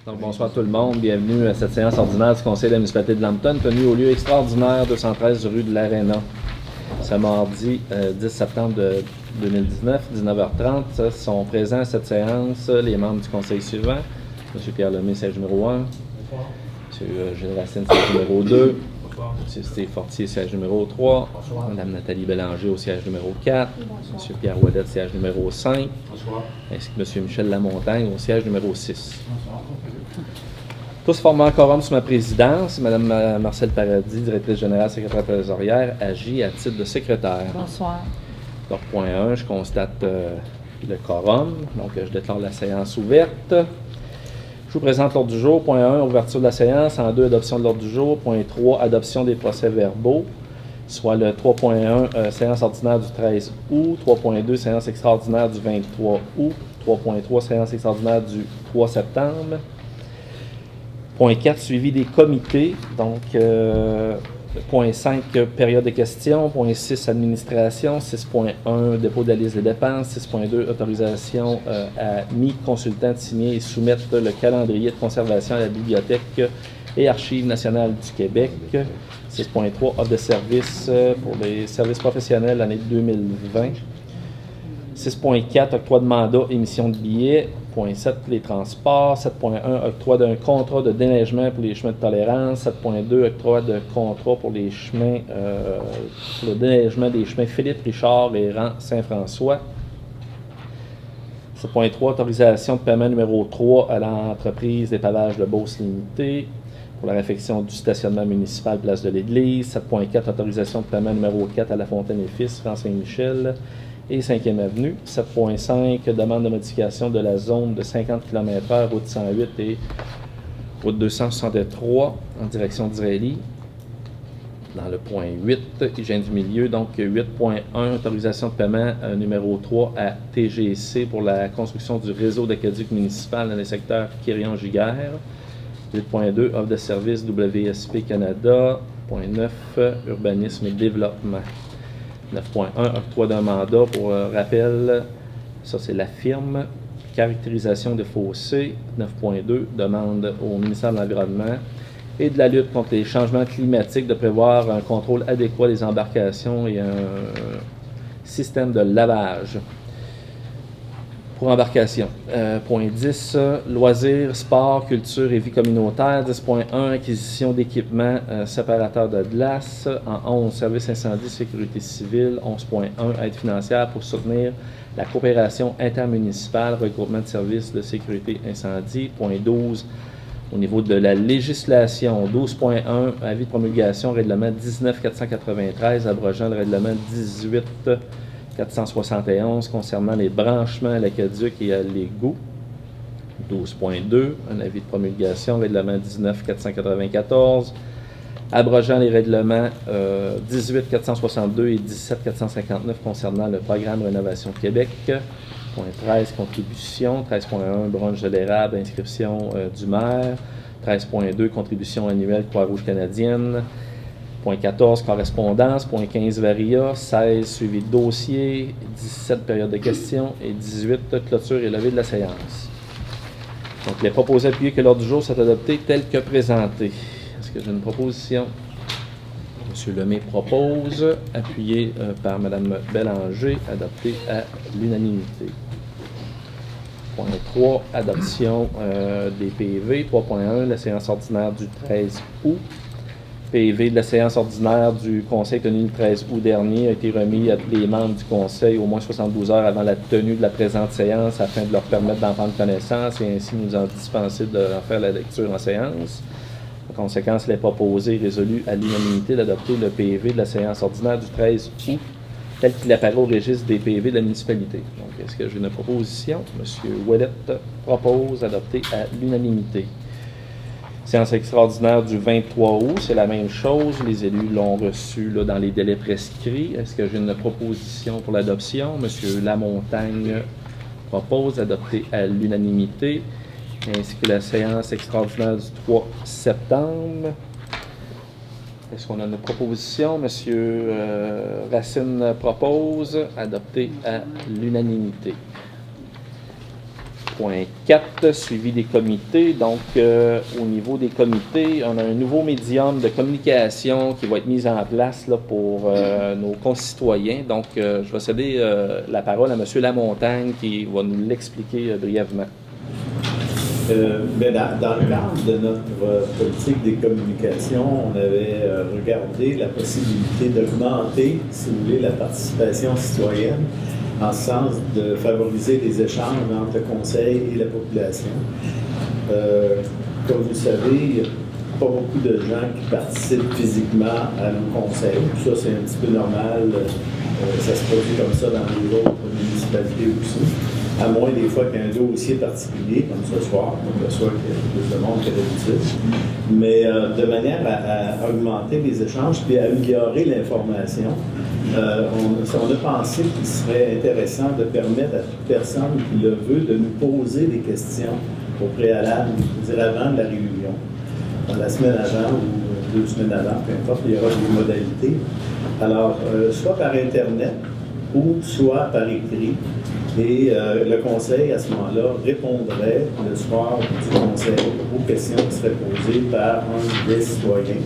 Donc, bonsoir tout le monde, bienvenue à cette séance ordinaire du Conseil de la municipalité de Lambton, tenue au lieu extraordinaire 213 rue de l'Aréna. Ce mardi 10 septembre 2019, 19h30, sont présents à cette séance les membres du Conseil suivant. M. Pierre Lemay, siège numéro 1. M. Gilles Racine, siège numéro 2. M. Steve Fortier, siège numéro 3. Mme Nathalie Bélanger au siège numéro 4. M. Pierre Ouellet, siège numéro 5. Ainsi que M. Michel Lamontagne au siège numéro 6. Tous formant quorum sous ma présidence, Mme Marcelle Paradis, directrice générale, secrétaire trésorière, agit à titre de secrétaire. Bonsoir. Donc, point 1, je constate le quorum. Donc, je déclare la séance ouverte. Je vous présente l'ordre du jour. Point 1, ouverture de la séance. En 2, adoption de l'ordre du jour. Point 3, adoption des procès-verbaux, soit le 3.1, séance ordinaire du 13 août. 3.2, séance extraordinaire du 23 août. 3.3, séance extraordinaire du 3 septembre. Point 4, suivi des comités. Donc, point 5, période de questions. Point 6, administration. 6.1, dépôt de la liste des dépenses. 6.2, autorisation à mi-consultant de signer et soumettre le calendrier de conservation à la Bibliothèque et Archives nationales du Québec. 6.3, offre de services pour les services professionnels l'année 2020. 6.4, octroi de mandat, émission de billets. Point 7, les transports. 7.1, octroi d'un contrat de déneigement pour les chemins de tolérance. 7.2, octroi de contrat pour les chemins, pour le déneigement des chemins Philippe Richard et Rang Saint-François. 7.3, autorisation de paiement numéro 3 à l'entreprise des pavages de Beauce Limité pour la réfection du stationnement municipal place de l'Église. 7.4, autorisation de paiement numéro 4 à La Fontaine et Fils, Rang Saint-Michel et 5e Avenue. 7.5, demande de modification de la zone de 50 km/h, route 108 et route 263 en direction d'Israëli. Dans le point 8, hygiène du milieu, donc 8.1, autorisation de paiement numéro 3 à TGC pour la construction du réseau d'aqueduc municipal dans les secteurs Quirion-Giguère. 8.2, offre de service WSP Canada. Point 9, urbanisme et développement. 9.1, octroi d'un mandat pour rappel, ça c'est la firme. Caractérisation de fossés. 9.2, demande au ministère de l'Environnement et de la lutte contre les changements climatiques de prévoir un contrôle adéquat des embarcations et un système de lavage pour embarcation. Point 10, loisirs, sport, culture et vie communautaire. 10.1, acquisition d'équipements séparateurs de glace. En 11, service incendie, sécurité civile. 11.1, aide financière pour soutenir la coopération intermunicipale, regroupement de services de sécurité incendie. Point 12, au niveau de la législation. 12.1, avis de promulgation, règlement 19.493, abrogeant le règlement 18.471 concernant les branchements à l'aqueduc et à l'égout. 12.2, un avis de promulgation, règlement 19.494, abrogeant les règlements 18.462 et 17.459 concernant le programme Rénovation Québec. Point 13, contribution. 13.1, brunch de l'érable, inscription du maire. 13.2, contribution annuelle Croix-Rouge canadienne. Point 14, correspondance. Point 15, varia. 16, suivi de dossier. 17, période de questions. Et 18, clôture et levée de la séance. Donc, les proposés appuyés que l'ordre du jour soit adopté tel que présenté. Est-ce que j'ai une proposition? M. Lemay propose, appuyé par Mme Bélanger, adopté à l'unanimité. Point 3, adoption des PV. 3.1, la séance ordinaire du 13 août. PV de la séance ordinaire du Conseil tenue le 13 août dernier a été remis à tous les membres du Conseil au moins 72 heures avant la tenue de la présente séance afin de leur permettre d'en prendre connaissance et ainsi nous en dispenser de faire la lecture en séance. En conséquence, il est proposé et résolu à l'unanimité d'adopter le PV de la séance ordinaire du 13 août tel qu'il apparaît au registre des PV de la municipalité. Donc, est-ce que j'ai une proposition? M. Ouellet propose d'adopter à l'unanimité. Séance extraordinaire du 23 août, c'est la même chose. Les élus l'ont reçu là, dans les délais prescrits. Est-ce que j'ai une proposition pour l'adoption? M. Lamontagne propose d'adopter à l'unanimité, ainsi que la séance extraordinaire du 3 septembre. Est-ce qu'on a une proposition? M. Racine propose adopter à l'unanimité. 12.4, suivi des comités. Donc, au niveau des comités, on a un nouveau médium de communication qui va être mis en place là, pour nos concitoyens. Donc, je vais céder la parole à M. Lamontagne qui va nous l'expliquer brièvement. Dans le cadre de notre politique des communications, on avait regardé la possibilité d'augmenter, si vous voulez, la participation citoyenne en ce sens de favoriser les échanges entre le conseil et la population. Comme vous le savez, il n'y a pas beaucoup de gens qui participent physiquement à nos conseils. Ça, c'est un petit peu normal. Ça se produit comme ça dans les autres municipalités aussi. À moins des fois qu'il y ait un dossier particulier, comme ce soir, on reçoit plus de monde que d'habitude. Mais de manière à augmenter les échanges puis à améliorer l'information, on a pensé qu'il serait intéressant de permettre à toute personne qui le veut de nous poser des questions au préalable, avant de la réunion, dans la semaine avant ou 2 semaines avant, peu importe, il y aura des modalités. Alors, soit par Internet ou soit par écrit. Et le conseil, à ce moment-là, répondrait le soir du conseil aux questions qui seraient posées par un des citoyens.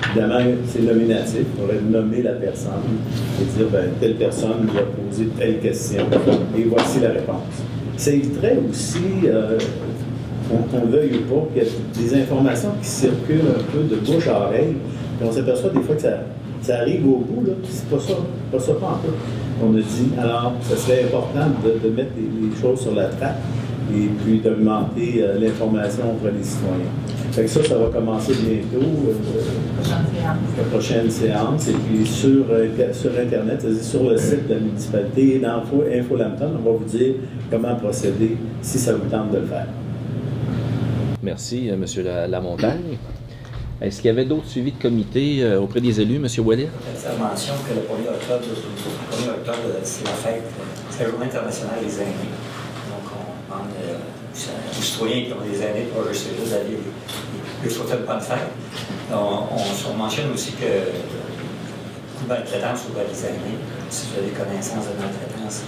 Évidemment, c'est nominatif. Il faudrait nommer la personne et dire, telle personne nous a posé telle question et voici la réponse. Ça éviterait aussi, qu'on le veuille ou pas, qu'il y a des informations qui circulent un peu de bouche à oreille. Et on s'aperçoit des fois que ça arrive au bout, là, c'est pas ça pas en tout. On a dit, alors, ce serait important de mettre les choses sur la traque et puis d'augmenter l'information entre les citoyens. Fait que ça va commencer bientôt, la prochaine séance, et puis sur Internet, c'est-à-dire sur le site de la municipalité et dans InfoLambton, on va vous dire comment procéder si ça vous tente de le faire. Merci, M. Lamontagne. Est-ce qu'il y avait d'autres suivis de comité auprès des élus, M. Ouellet? Faire mention que le 1er octobre, c'est la fête, c'est la Journée internationale des aînés. Donc, on demande aux citoyens qui ont des aînés proches de chez eux d'aller les souhaiter une bonne fête. On mentionne aussi que beaucoup de maltraitance auprès des aînés. Si vous avez connaissance de maltraitance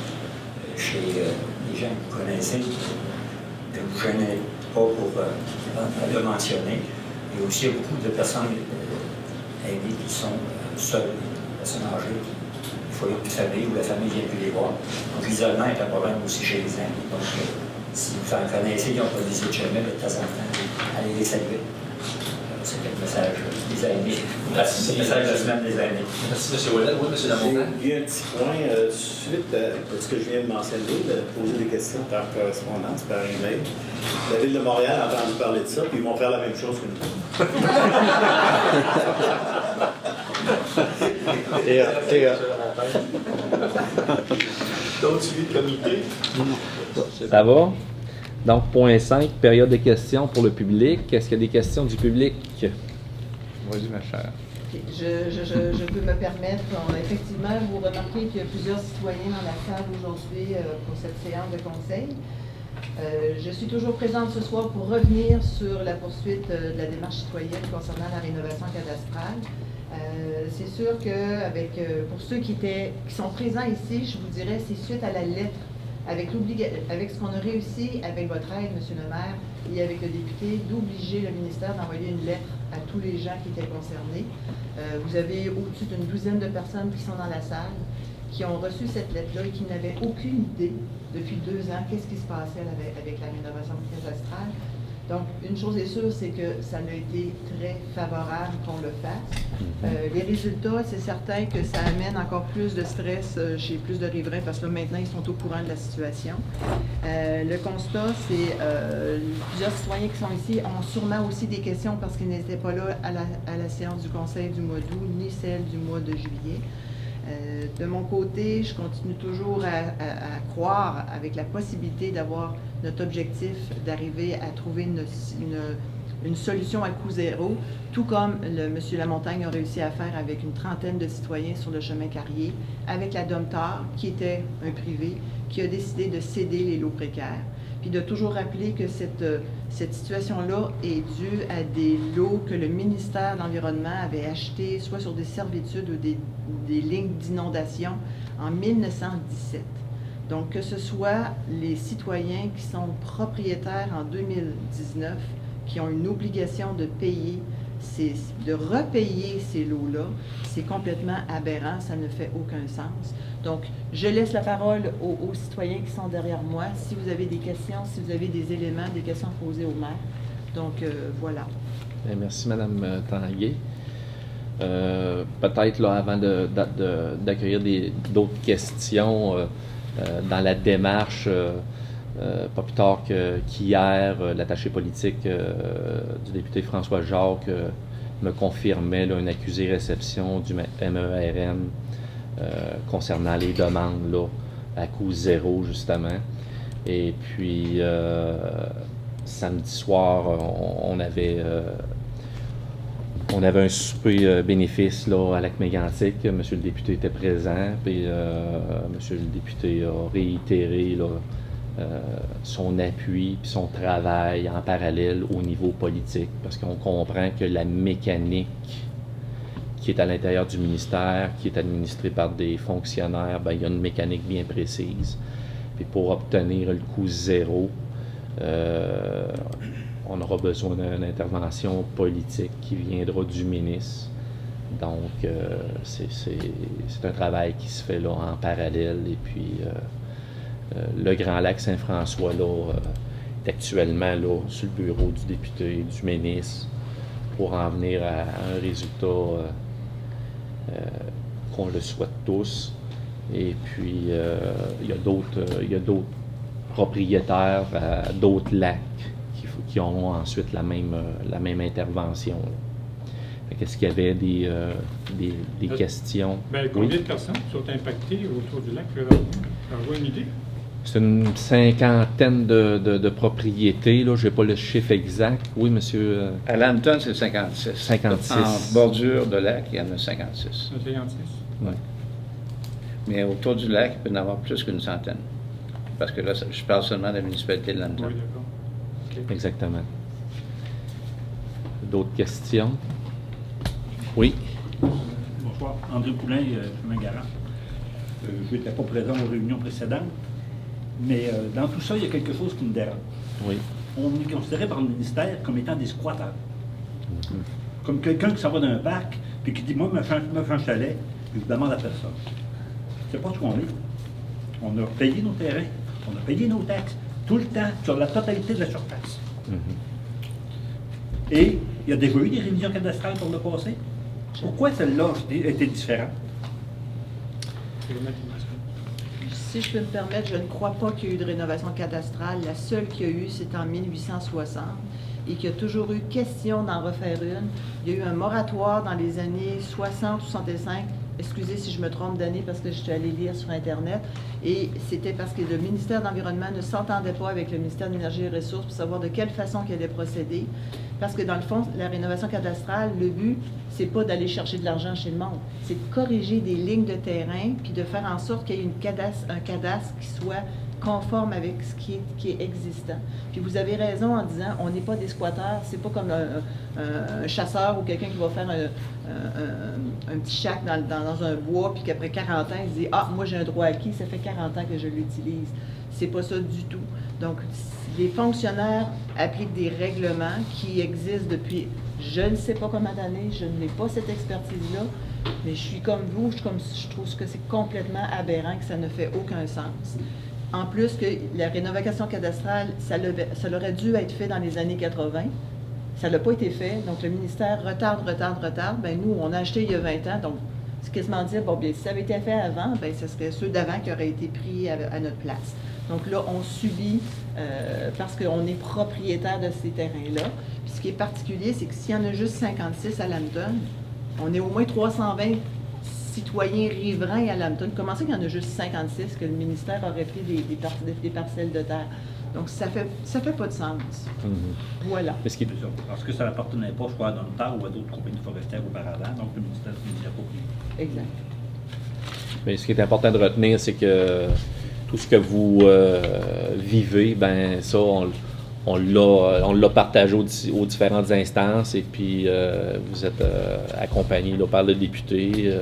chez les gens que vous connaissez, ne vous gênez pas pour le mentionner. Il y a aussi beaucoup de personnes aînées qui sont seules, des personnes âgées, des fois ils n'ont plus de famille ou la famille ne vient plus les voir. Donc l'isolement est un problème aussi chez les aînés. Donc si vous en connaissez qui n'ont pas visité chez eux, de temps en temps, allez les saluer. C'est le message des aînés. C'est le message de la semaine des aînés. Merci, M. Ouellet. Oui, M. Lamontagne. Il y a un petit point, suite à ce que je viens de mentionner, de poser des questions par correspondance, par email. La Ville de Montréal a entendu parler de ça, puis ils vont faire la même chose que nous. D'autres suivis de comité? Ça va? Donc, point 5, période de questions pour le public. Est-ce qu'il y a des questions du public? Vas-y, ma chère. Okay. Je peux me permettre. Effectivement, vous remarquez qu'il y a plusieurs citoyens dans la salle aujourd'hui pour cette séance de conseil. Je suis toujours présente ce soir pour revenir sur la poursuite de la démarche citoyenne concernant la rénovation cadastrale. C'est sûr que pour ceux qui sont présents ici, je vous dirais, c'est suite à la lettre, avec ce qu'on a réussi avec votre aide, M. le maire, et avec le député, d'obliger le ministère d'envoyer une lettre à tous les gens qui étaient concernés. Vous avez au-dessus d'une douzaine de personnes qui sont dans la salle, qui ont reçu cette lettre-là et qui n'avaient aucune idée depuis 2 ans qu'est-ce qui se passait avec la rénovation cadastrale. Donc, une chose est sûre, c'est que ça a été très favorable qu'on le fasse. Les résultats, c'est certain que ça amène encore plus de stress chez plus de riverains parce que là, maintenant, ils sont au courant de la situation. Le constat, c'est plusieurs citoyens qui sont ici ont sûrement aussi des questions parce qu'ils n'étaient pas là à la séance du conseil du mois d'août ni celle du mois de juillet. De mon côté, je continue toujours à croire avec la possibilité d'avoir notre objectif d'arriver à trouver une solution à coût zéro, tout comme M. Lamontagne a réussi à faire avec une trentaine de citoyens sur le chemin Carrier, avec la Domtar, qui était un privé, qui a décidé de céder les lots précaires. Puis de toujours rappeler que cette situation-là est due à des lots que le ministère de l'Environnement avait achetés, soit sur des servitudes ou des lignes d'inondation en 1917. Donc, que ce soit les citoyens qui sont propriétaires en 2019, qui ont une obligation de payer, de repayer ces lots-là, c'est complètement aberrant, ça ne fait aucun sens. Donc, je laisse la parole aux citoyens qui sont derrière moi. Si vous avez des questions, si vous avez des éléments, des questions à poser au maire. Donc, voilà. Bien, merci, Mme Tanguay. Peut-être, là, avant d'accueillir d'autres questions, dans la démarche, pas plus tard qu'hier, l'attaché politique du député François Jacques me confirmait là, une accusé-réception du MERN concernant les demandes là, à coût zéro, justement. Et puis, samedi soir, on avait un souper bénéfice là, à Lac-Mégantic. Monsieur le député était présent, puis monsieur le député a réitéré là, son appui puis son travail en parallèle au niveau politique, parce qu'on comprend que la mécanique qui est à l'intérieur du ministère, qui est administrée par des fonctionnaires, bien, il y a une mécanique bien précise. Puis pour obtenir le coût zéro, on aura besoin d'une intervention politique qui viendra du ministre. Donc, c'est un travail qui se fait là en parallèle. Et puis, le Grand Lac Saint-François là, est actuellement là, sur le bureau du député, du ministre, pour en venir à un résultat qu'on le souhaite tous. Et puis, il y a d'autres propriétaires d'autres lacs qui auront ensuite la même intervention. Est-ce qu'il y avait des questions? Bien, combien de personnes sont impactées autour du lac présentement? Avoir une idée? C'est une cinquantaine de propriétés. Je n'ai pas le chiffre exact. Oui, monsieur? À Lambton, c'est 56. 56. En bordure de lac, il y en a 56. 56. Oui. Mais autour du lac, il peut y en avoir plus qu'une centaine. Parce que là, je parle seulement de la municipalité de Lambton. Oui, d'accord. Okay. Exactement. D'autres questions? Oui. Bonsoir. André Poulain, chemin Garant. Je n'étais pas présent aux réunions précédentes, mais dans tout ça, il y a quelque chose qui me dérange. Oui. On est considéré par le ministère comme étant des squatteurs. Comme quelqu'un qui s'en va dans un parc, puis qui dit, moi, me fais un chalet, puis je demande à personne. C'est pas ce qu'on est. On a payé nos terrains, on a payé nos taxes, tout le temps, sur la totalité de la surface. Et il y a déjà eu des révisions cadastrales pour le passé. Pourquoi celle-là était différente? Si je peux me permettre, je ne crois pas qu'il y ait eu de rénovation cadastrale. La seule qu'il y a eu, c'est en 1860 et qu'il y a toujours eu question d'en refaire une. Il y a eu un moratoire dans les années 60-65. Excusez si je me trompe d'année parce que je suis allée lire sur Internet. Et c'était parce que le ministère de l'Environnement ne s'entendait pas avec le ministère de l'Énergie et des Ressources pour savoir de quelle façon il allait procéder. Parce que dans le fond, la rénovation cadastrale, le but, c'est pas d'aller chercher de l'argent chez le monde. C'est de corriger des lignes de terrain puis de faire en sorte qu'il y ait un cadastre qui soit conforme avec ce qui est existant. Puis vous avez raison en disant, on n'est pas des squatteurs, c'est pas comme un chasseur ou quelqu'un qui va faire un petit shack dans un bois, puis qu'après 40 ans, il se dit « Ah, moi j'ai un droit acquis, ça fait 40 ans que je l'utilise. » C'est pas ça du tout. Donc, les fonctionnaires appliquent des règlements qui existent depuis je ne sais pas combien d'années, je n'ai pas cette expertise-là, mais je suis comme vous, je trouve que c'est complètement aberrant, que ça ne fait aucun sens. En plus que la rénovation cadastrale, ça aurait dû être fait dans les années 80. Ça n'a pas été fait. Donc, le ministère retarde. Bien, nous, on a acheté il y a 20 ans. Donc, c'est quasiment dire, bon, bien, si ça avait été fait avant, bien, ce serait ceux d'avant qui auraient été pris à notre place. Donc là, on subit parce qu'on est propriétaire de ces terrains-là. Puis ce qui est particulier, c'est que s'il y en a juste 56 à Lambton, on est au moins 320 citoyens riverains à Lambton. Comment ça qu'il y en a juste 56 que le ministère aurait pris des parcelles de terre? Donc, ça fait pas de sens. Voilà. Parce que ça n'appartenait pas, je crois, à Domtar ou à d'autres compagnies forestières auparavant, donc le ministère s'y a pas pris. Exact. Mais ce qui est important de retenir, c'est que tout ce que vous vivez, ben ça, on l'a partagé aux différentes instances et puis vous êtes accompagné là, par le député.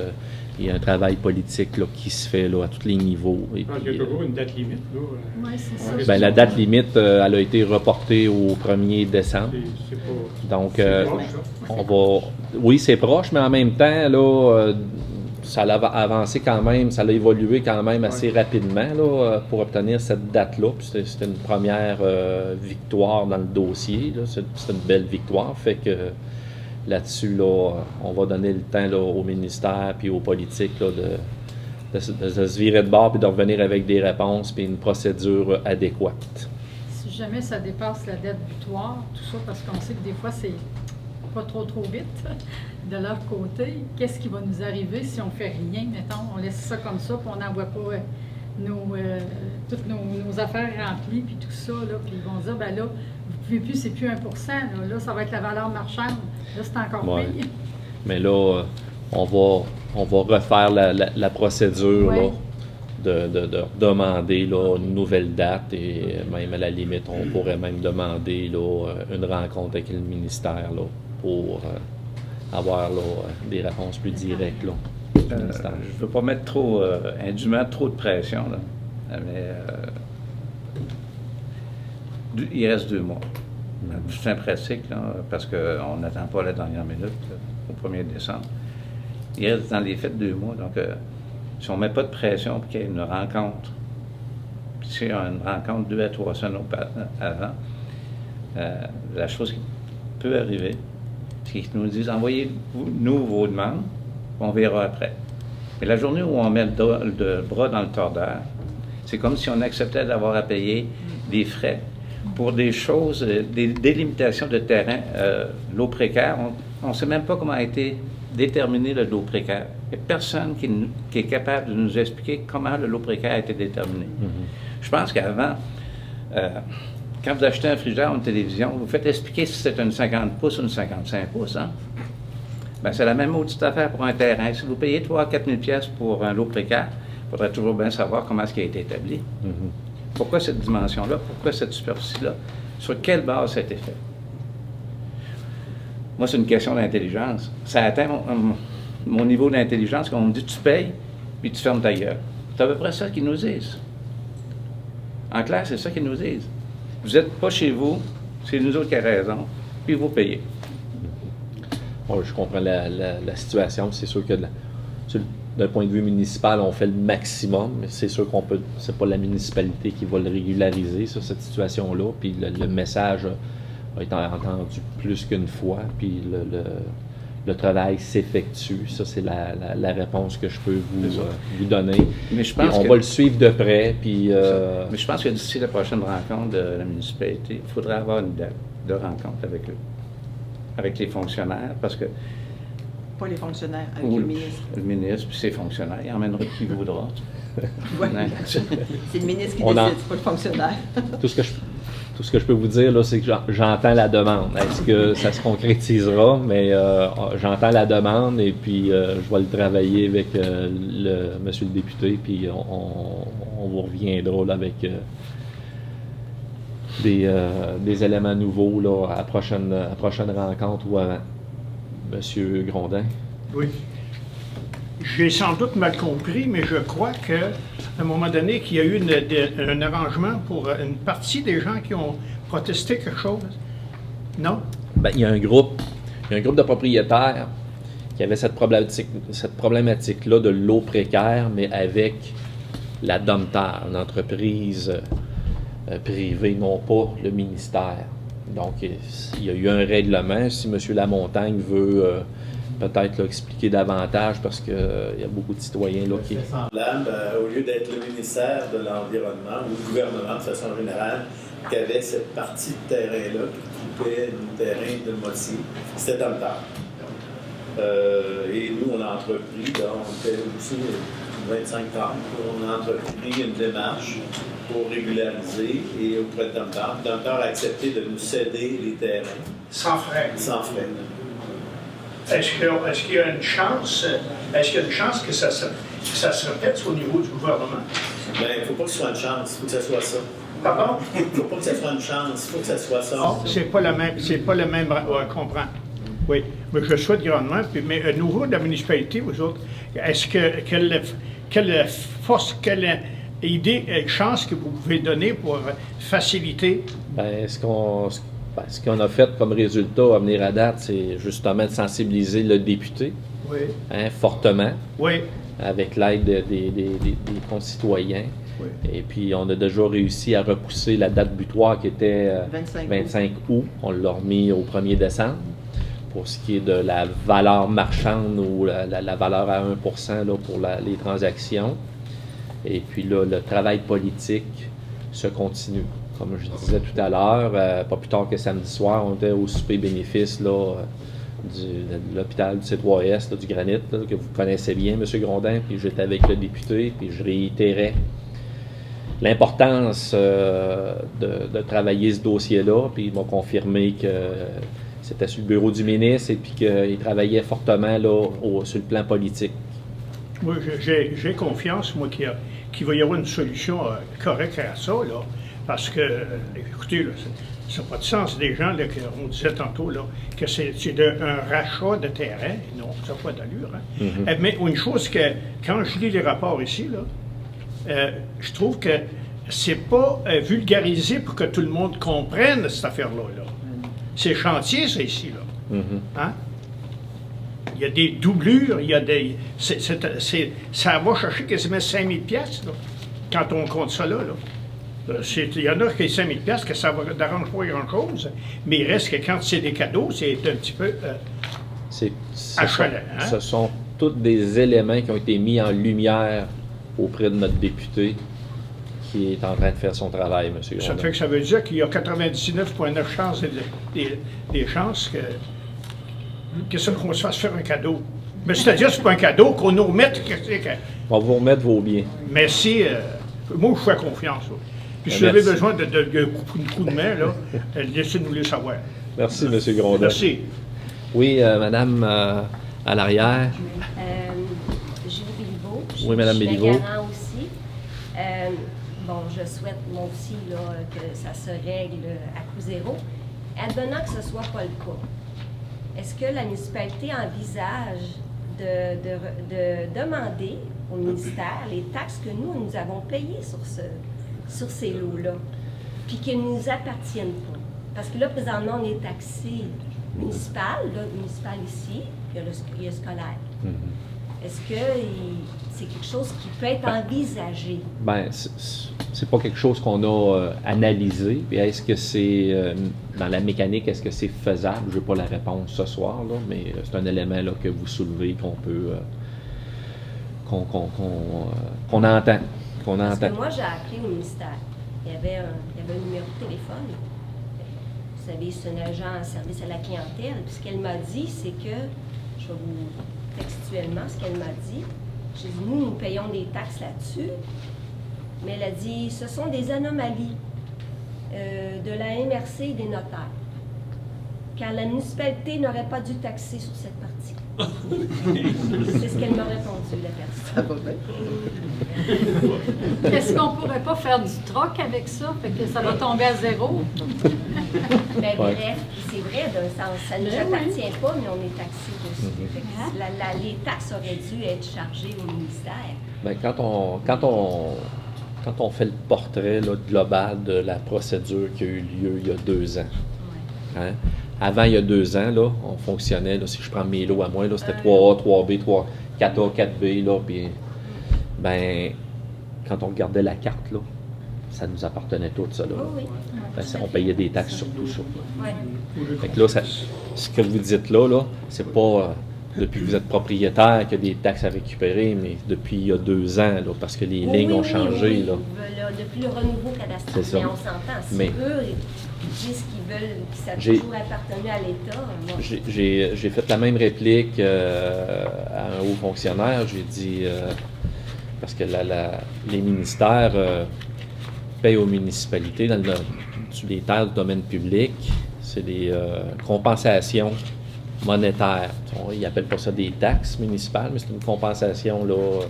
il y a un travail politique là, qui se fait là, à tous les niveaux. Et Il y a puis, toujours une date limite. Oui, c'est ça. ben, la date limite, elle a été reportée au 1er décembre. C'est pas. Donc, C'est proche, ça. on va. Oui, c'est proche, mais en même temps, là, ça a avancé quand même, ça a évolué quand même assez rapidement là, pour obtenir cette date-là. Puis c'était une première victoire dans le dossier. Là. C'est une belle victoire. Fait que là-dessus, là, on va donner le temps là, au ministère puis aux politiques là, de se virer de bord puis de revenir avec des réponses puis une procédure adéquate. Si jamais ça dépasse la date butoir, tout ça, parce qu'on sait que des fois, c'est pas trop vite de leur côté, qu'est-ce qui va nous arriver si on fait rien, mettons, on laisse ça comme ça, puis on n'envoie pas toutes nos affaires remplies, puis tout ça, là, puis ils vont dire, ben là, vous pouvez plus, c'est plus 1%, là, ça va être la valeur marchande, là, c'est encore Ouais. pire. Mais là, on va refaire la procédure Ouais. là, de demander là, une nouvelle date et même à la limite, on pourrait même demander là, une rencontre avec le ministère là, pour avoir là, des réponses plus directes. Là, du ministère. Je ne veux pas mettre indûment trop de pression, là, mais il reste 2 mois. C'est un pratique, là, parce qu'on n'attend pas la dernière minute, au 1er décembre. Il reste dans les fêtes 2 mois, donc si on ne met pas de pression pour qu'il y ait une rencontre, puis s'il y a une rencontre 2 à 3 semaines avant, la chose qui peut arriver, c'est qu'ils nous disent, envoyez-nous vos demandes, on verra après. Mais la journée où on met le bras dans le tordeur, c'est comme si on acceptait d'avoir à payer des frais pour des choses, des délimitations de terrain, l'eau précaire. On ne sait même pas comment a été déterminé le lot précaire. Il n'y a personne qui est capable de nous expliquer comment le lot précaire a été déterminé. Je pense qu'avant, quand vous achetez un frigidaire ou une télévision, vous faites expliquer si c'est une 50 pouces ou une 55 pouces. Hein? Ben, c'est la même maudite affaire pour un terrain. Si vous payez 3 000 à 4 000 pièces pour un lot précaire, il faudrait toujours bien savoir comment est-ce qui a été établi. Pourquoi cette dimension-là? Pourquoi cette superficie-là? Sur quelle base ça a été fait? Moi, c'est une question d'intelligence. Ça atteint mon niveau d'intelligence quand on me dit tu payes, puis tu fermes ta gueule. C'est à peu près ça qu'ils nous disent. En clair, c'est ça qu'ils nous disent. Vous n'êtes pas chez vous, c'est nous autres qui avons raison, puis vous payez. Bon, je comprends la situation. C'est sûr que d'un point de vue municipal, on fait le maximum, mais c'est sûr qu'on peut. C'est pas la municipalité qui va le régulariser, ça, cette situation-là. Puis le message a été entendu plus qu'une fois, puis le travail s'effectue. Ça, c'est la réponse que je peux vous donner. Mais je pense on va le suivre de près. Puis, mais je pense que d'ici la prochaine rencontre de la municipalité, il faudrait avoir une date de rencontre avec eux, avec les fonctionnaires, parce que... Pas les fonctionnaires, avec le ministre. Le ministre, puis ses fonctionnaires, il emmènera qui voudra. Ouais. C'est le ministre qui décide, c'est pas le fonctionnaire. Tout ce que je peux vous dire, là, c'est que j'entends la demande. Est-ce que ça se concrétisera? Mais j'entends la demande et puis je vais le travailler avec monsieur le député, puis on vous reviendra là, avec des éléments nouveaux là, à la prochaine rencontre ou avant. Monsieur Grondin? Oui. J'ai sans doute mal compris, mais je crois qu'à un moment donné, qu'il y a eu un arrangement pour une partie des gens qui ont protesté quelque chose. Non? Ben, il y a un groupe de propriétaires qui avait cette problématique-là de l'eau précaire, mais avec la Domtar, une entreprise privée, non pas le ministère. Donc, il y a eu un règlement. Si M. Lamontagne veut peut-être expliquer davantage, parce qu'il y a beaucoup de citoyens là qui... C'est semblable, au lieu d'être le ministère de l'Environnement ou le gouvernement de façon générale, qui avait cette partie de terrain-là qui coupait le terrain de moitié, c'était dans le temps. Et nous, on a entrepris, là, on était aussi 25 ans, on a entrepris une démarche pour régulariser et auprès de Domtar. Domtar a accepté de nous céder les terrains. Sans frais. Sans frais. Est-ce qu'il y a une chance, que ça se répète au niveau du gouvernement? Bien, il ne faut pas que ce soit une chance, il faut que ce soit ça. Pardon? Il ne faut pas que ce soit une chance, il faut que ce soit ça. Oh, c'est pas le même, on comprend. Oui, mais je souhaite grandement. Mais au niveau de la municipalité, vous autres, est-ce que quelle force, quelle idée, chance que vous pouvez donner pour faciliter? Ben, ce qu'on a fait comme résultat à venir à date, c'est justement de sensibiliser le député Oui. Fortement, Oui. avec l'aide des concitoyens. Oui. Et puis, on a déjà réussi à repousser la date butoir qui était 25 août. On l'a remis au 1er décembre. Pour ce qui est de la valeur marchande ou la valeur à 1% là, pour les transactions. Et puis là, le travail politique se continue. Comme je disais tout à l'heure, pas plus tard que samedi soir, on était au souper bénéfice là, de l'hôpital du C3S, là, du Granit, là, que vous connaissez bien, M. Grondin, puis j'étais avec le député, puis je réitérais l'importance de travailler ce dossier-là, puis ils m'ont confirmé que c'était sur le bureau du ministre et puis qu'il travaillait fortement là, sur le plan politique. Oui, j'ai confiance, moi, qu'il va y avoir une solution correcte à ça, là, parce que, écoutez, là, ça n'a pas de sens. Des gens, là, on disait tantôt, là, que c'est un rachat de terrain. Non, ça n'a pas d'allure. Hein? Mm-hmm. Mais une chose que, quand je lis les rapports ici, là, je trouve que c'est pas vulgarisé pour que tout le monde comprenne cette affaire-là. Là. C'est chantier, ça, ici, là. Mm-hmm. Hein? Il y a des doublures, il y a des... ça va chercher quasiment 5 000 $, là, quand on compte ça là. Il y en a qui 5 000 $, que ça ne dérange pas grand-chose, mais il reste que quand c'est des cadeaux, c'est un petit peu achalant. Hein? Ce sont tous des éléments qui ont été mis en lumière auprès de notre député qui est en train de faire son travail, M. Grondin. Ça fait que ça veut dire qu'il y a 99,9 chances des chances que ça qu'on se fasse faire un cadeau. Mais c'est-à-dire c'est pas un cadeau qu'on nous remette. On va vous remettre vos biens. Merci. Moi, je fais confiance. Là. Puis si vous avez besoin de coup de main, là, laissez-nous les savoir. Merci, M. Grondin. Merci. Oui, Madame, à l'arrière. Julie Béliveau. Oui, Mme Béliveau. Je suis garant aussi. Bon, je souhaite, moi aussi, là, que ça se règle à coût zéro. Advenant que ce ne soit pas le cas, est-ce que la municipalité envisage de demander au ministère les taxes que nous avons payées sur ces lots-là, puis qu'ils ne nous appartiennent pas? Parce que là, présentement, on est taxé municipal ici, puis il y a scolaire. Mm-hmm. Est-ce que c'est quelque chose qui peut être envisagé? Bien, c'est pas quelque chose qu'on a analysé. Puis est-ce que c'est, dans la mécanique, est-ce que c'est faisable? Je n'ai pas la réponse ce soir, là, mais c'est un élément là, que vous soulevez, qu'on peut, qu'on entend. Parce que moi, j'ai appelé au ministère. Il y avait un numéro de téléphone. Vous savez, c'est un agent en service à la clientèle. Puis ce qu'elle m'a dit, c'est que, je vais vous textuellement ce qu'elle m'a dit, j'ai dit, nous payons des taxes là-dessus, mais elle a dit, ce sont des anomalies de la MRC et des notaires, car la municipalité n'aurait pas dû taxer sur cette partie. C'est ce qu'elle m'a répondu, la personne. Est-ce qu'on ne pourrait pas faire du troc avec ça? Fait que ça va tomber à zéro? Ben, bref, c'est vrai d'un sens. Ça ne nous appartient pas, mais on est taxé dessus. Les taxes auraient dû être chargées au ministère. Bien, quand on fait le portrait là, global de la procédure qui a eu lieu il y a 2 ans, hein? Avant, il y a 2 ans, là, on fonctionnait, là, si je prends mes lots à moi, là, c'était 3A, 3B, 4A, 4B, là, puis, ben, quand on regardait la carte, là, ça nous appartenait tout, ça, là. Oui. Ben, on payait des taxes sur tout ça. Oui. Fait que là, ce que vous dites là, c'est pas depuis que vous êtes propriétaire qu'il y a des taxes à récupérer, mais depuis il y a 2 ans, là, parce que les lignes ont changé, oui. là. Depuis le renouveau cadastral, mais on s'entend. Si eux disent qu'ils veulent, que ça a toujours appartenu à l'État. J'ai fait la même réplique à un haut fonctionnaire. J'ai dit, parce que les ministères payent aux municipalités sur les terres du domaine public, c'est des compensations monétaires. Ils n'appellent pas ça des taxes municipales, mais c'est une compensation là,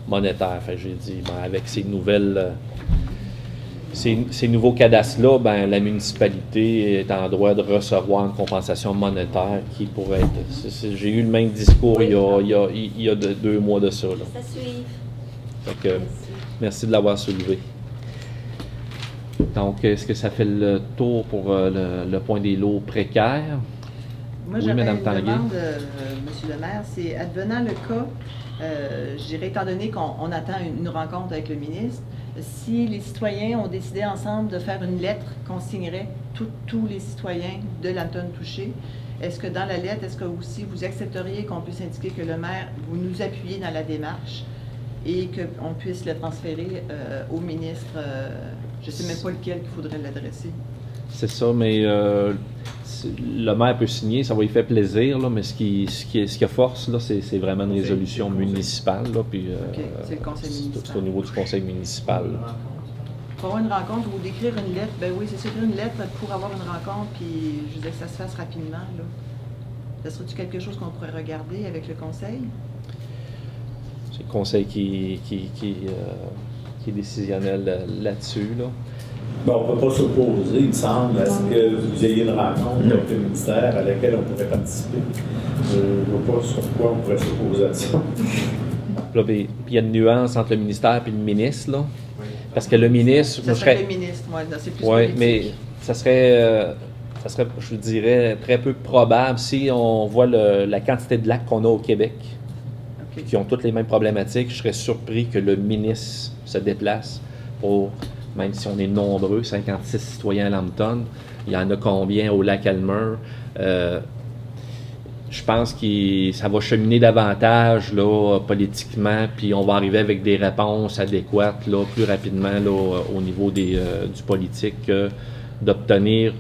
monétaire. Fait que j'ai dit, ben, avec ces nouvelles ces nouveaux cadastres-là, ben, la municipalité est en droit de recevoir une compensation monétaire qui pourrait être... J'ai eu le même discours il y a 2 mois de ça. Là. Ça suit. Fait que, merci de l'avoir soulevé. Donc, est-ce que ça fait le tour pour le point des lots précaires? Moi, Oui, j'aurais Mme une Tanguay. demande, M. le maire, c'est advenant le cas, je dirais, étant donné qu'on attend une rencontre avec le ministre, si les citoyens ont décidé ensemble de faire une lettre qu'on signerait tous les citoyens de l'Anton touché, est-ce que dans la lettre, est-ce que aussi vous accepteriez qu'on puisse indiquer que le maire, vous nous appuyez dans la démarche et qu'on puisse le transférer au ministre, je ne sais même pas lequel qu'il faudrait l'adresser. C'est ça, mais le maire peut signer, ça va lui faire plaisir, là, mais ce qui a force, là, c'est vraiment une résolution municipale. Là, puis, OK, c'est le conseil municipal. C'est au niveau du conseil municipal. Pour avoir une rencontre ou d'écrire une lettre, ben oui, c'est écrire une lettre pour avoir une rencontre, puis je veux dire que ça se fasse rapidement. Là. Ça serait-tu quelque chose qu'on pourrait regarder avec le conseil? C'est le conseil qui est décisionnel là-dessus. Là. Ben, on ne peut pas s'opposer, il me semble, à ce que vous ayez une rencontre avec le ministère à laquelle on pourrait participer. Je ne vois pas sur quoi on pourrait s'opposer à ça. Là, puis il y a une nuance entre le ministère et le ministre. Là, parce que le ministre... Ça serait le ministre, moi, c'est plus politique. Mais ça serait, je vous dirais, très peu probable si on voit la quantité de lacs qu'on a au Québec, qui ont toutes les mêmes problématiques. Je serais surpris que le ministre se déplace pour... Même si on est nombreux, 56 citoyens à Lambton, il y en a combien au lac Elmer? Je pense que ça va cheminer davantage là, politiquement, puis on va arriver avec des réponses adéquates là, plus rapidement là, au niveau du politique que d'obtenir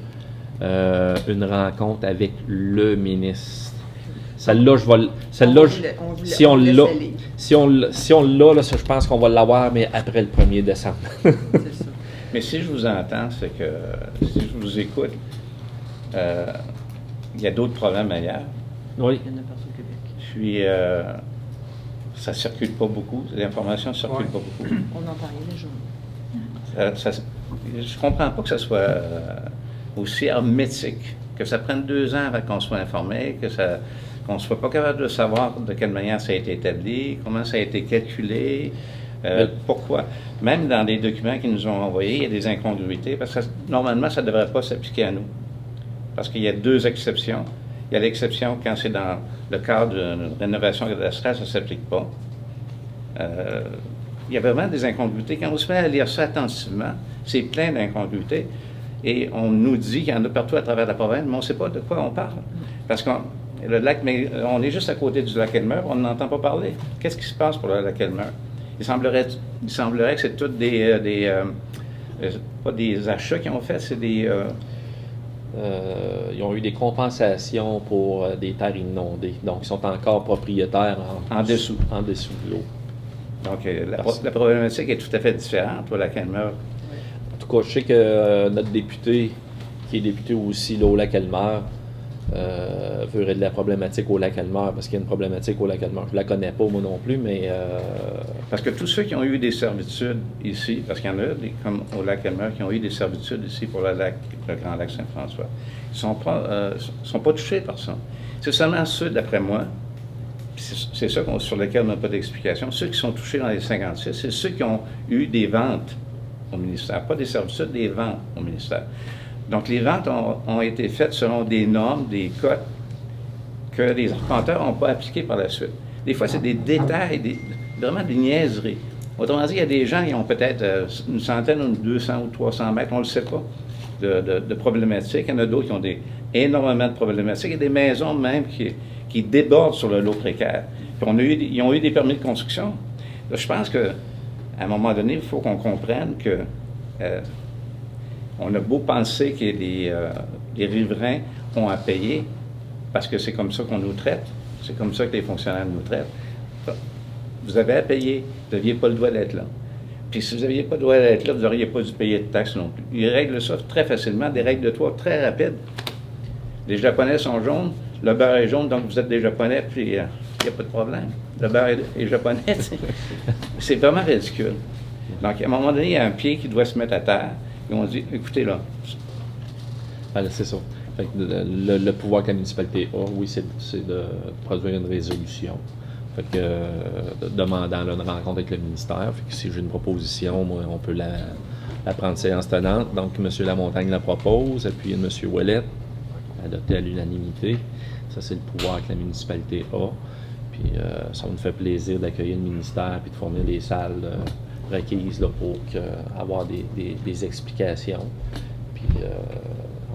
une rencontre avec le ministre. Celle-là, si on l'a, là, je pense qu'on va l'avoir, mais après le 1er décembre. C'est ça. Mais si je vous entends, c'est que si je vous écoute, il y a d'autres problèmes ailleurs. Oui. Il y en a partout au Québec. Puis, ça ne circule pas beaucoup. L'information ne circule pas beaucoup. On n'entend rien les jours. Je ne comprends pas que ça soit aussi hermétique, que ça prenne 2 ans avant qu'on soit informé, qu'on ne soit pas capable de savoir de quelle manière ça a été établi, comment ça a été calculé, pourquoi. Même dans les documents qu'ils nous ont envoyés, il y a des incongruités, parce que normalement, ça ne devrait pas s'appliquer à nous. Parce qu'il y a 2 exceptions. Il y a l'exception quand c'est dans le cadre d'une rénovation cadastrale, ça ne s'applique pas. Il y a vraiment des incongruités. Quand on se met à lire ça attentivement, c'est plein d'incongruités. Et on nous dit qu'il y en a partout à travers la province, mais on ne sait pas de quoi on parle. Parce que le lac, mais on est juste à côté du lac Elmer, on n'entend pas parler. Qu'est-ce qui se passe pour le lac Elmer? Il semblerait que c'est tous pas des achats qu'ils ont fait, c'est des... ils ont eu des compensations pour des terres inondées. Donc, ils sont encore propriétaires en dessous de l'eau. Donc, la problématique est tout à fait différente pour lac Elmer. En tout cas, je sais que notre député, qui est député aussi là, au lac Elmer, veut régler la problématique au lac Elmer, parce qu'il y a une problématique au lac Elmer. Je ne la connais pas, moi non plus, mais... Parce que tous ceux qui ont eu des servitudes ici, parce qu'il y en a, comme au lac Elmer, qui ont eu des servitudes ici pour le grand lac Saint-François, ils ne sont pas touchés par ça. C'est seulement ceux, d'après moi, c'est ça sur lesquels on n'a pas d'explication, ceux qui sont touchés dans les 56, c'est ceux qui ont eu des ventes au ministère, pas des servitudes, des ventes au ministère. Donc, les ventes ont été faites selon des normes, des cotes que les arpenteurs n'ont pas appliquées par la suite. Des fois, c'est des détails, vraiment des niaiseries. Autrement dit, il y a des gens qui ont peut-être une centaine, ou 200 ou 300 mètres, on ne le sait pas, de problématiques. Il y en a d'autres qui ont énormément de problématiques. Il y a des maisons même qui débordent sur le lot précaire. Puis ils ont eu des permis de construction. Là, je pense qu'à un moment donné, il faut qu'on comprenne que... on a beau penser que les riverains ont à payer, parce que c'est comme ça qu'on nous traite, c'est comme ça que les fonctionnaires nous traitent. Vous avez à payer, vous n'aviez pas le droit d'être là. Puis si vous n'aviez pas le droit d'être là, vous n'auriez pas dû payer de taxes non plus. Ils règlent ça très facilement, des règles de toit très rapides. Les Japonais sont jaunes, le beurre est jaune, donc vous êtes des Japonais, puis il n'y a pas de problème. Le beurre est japonais, c'est vraiment ridicule. Donc, à un moment donné, il y a un pied qui doit se mettre à terre. Et on dit, écoutez là. Alors, c'est ça. Fait que le pouvoir que la municipalité a, oui, c'est de produire une résolution. Fait que, demandant là, une rencontre avec le ministère. Fait que si j'ai une proposition, moi, on peut la prendre séance tenante. Donc, M. Lamontagne la propose, appuyé de M. Ouellet, adopté à l'unanimité. Ça, c'est le pouvoir que la municipalité a. Puis, ça me fait plaisir d'accueillir le ministère et de fournir les salles requises là, pour avoir des explications. Puis,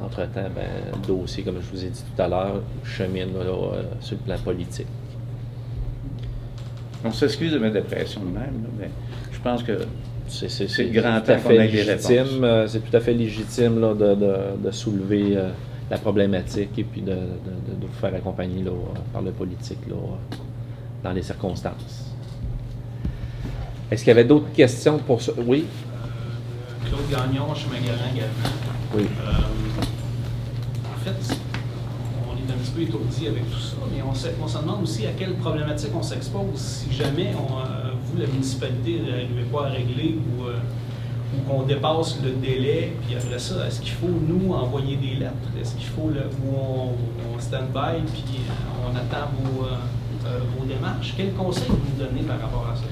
entre-temps, le dossier, comme je vous ai dit tout à l'heure, chemine là, sur le plan politique. On s'excuse de mettre des pressions de même, là, mais je pense que c'est tout grand à temps qu'on fait ait des réponses. légitime. C'est tout à fait légitime là, de soulever la problématique et puis de vous faire accompagner là, par le politique là, dans les circonstances. Est-ce qu'il y avait d'autres questions pour ça? Oui? Claude Gagnon, chemin Garant également. Oui. En fait, on est un petit peu étourdi avec tout ça, mais on se demande aussi à quelle problématique on s'expose si jamais vous, la municipalité, n'arrivez pas à régler ou qu'on dépasse le délai, puis après ça, est-ce qu'il faut nous envoyer des lettres? Est-ce qu'il faut où on stand-by puis on attend vos démarches? Quel conseil vous nous donnez par rapport à ça?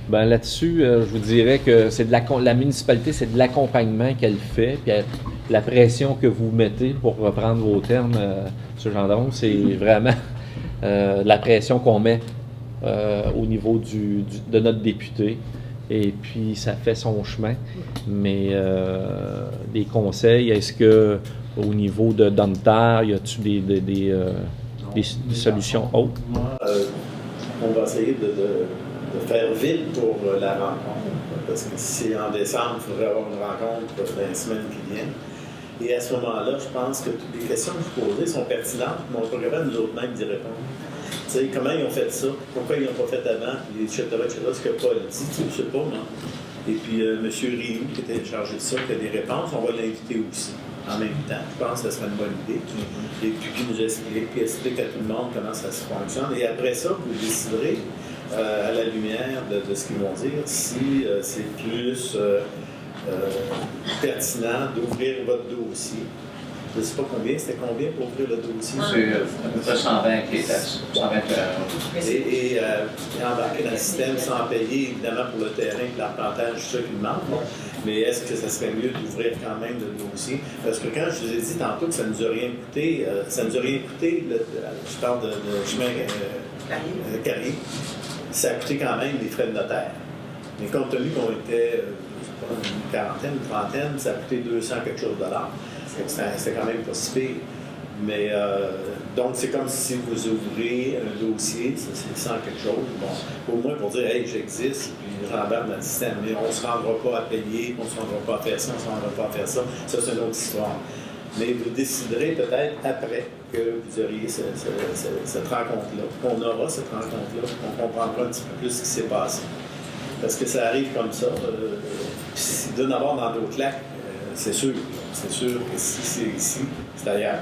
Ben là-dessus, je vous dirais que c'est la municipalité, c'est de l'accompagnement qu'elle fait, puis la pression que vous mettez, pour reprendre vos termes, M. Gendron, c'est vraiment la pression qu'on met au niveau de notre député. Et puis, ça fait son chemin. Mais des conseils, est-ce que au niveau de Domtar, y a-t-il des solutions autres? On va essayer de faire vite pour la rencontre, parce que si en décembre, il faudrait avoir une rencontre dans les semaines qui viennent. Et à ce moment-là, je pense que toutes les questions que vous posez sont pertinentes, mais on ne pourrait pas nous autres mêmes d'y répondre. Tu sais, comment ils ont fait ça? Pourquoi ils n'ont pas fait avant? Etc., ce que Paul dit, je ne sais pas, moi. Et puis, M. Rioux, qui était chargé de ça, qui a des réponses, on va l'inviter aussi, en même temps. Je pense que ce serait une bonne idée. Et puis, qui nous explique à tout le monde comment ça se fonctionne. Et après ça, vous déciderez, à la lumière de ce qu'ils vont dire, si c'est plus pertinent d'ouvrir votre dossier. Je ne sais pas combien, c'était combien pour ouvrir le dossier? C'est 120 qui est 120 et embarquer dans le système sans payer, évidemment, pour le terrain et l'arpentage, c'est ça qui demande. Mais est-ce que ça serait mieux d'ouvrir quand même le dossier? Parce que quand je vous ai dit tantôt que ça ne nous a rien coûté, je parle de chemin Carrier, ça a coûté quand même des frais de notaire. Mais compte tenu qu'on était une quarantaine, une trentaine, ça a coûté 200 quelque chose de dollars. C'était quand même pas si pire. Mais donc, c'est comme si vous ouvrez un dossier, c'est 100 quelque chose. Bon, au moins pour dire, hey, j'existe, puis j'embarque dans le système. Mais on ne se rendra pas à payer, on ne se rendra pas à faire ça, on ne se rendra pas à faire ça. Ça, c'est une autre histoire. Mais vous déciderez peut-être après que vous auriez cette rencontre-là, qu'on aura cette rencontre-là, qu'on comprendra un petit peu plus ce qui s'est passé. Parce que ça arrive comme ça. S'il doit y en avoir dans d'autres lacs, c'est sûr. C'est sûr que si c'est ici, c'est ailleurs.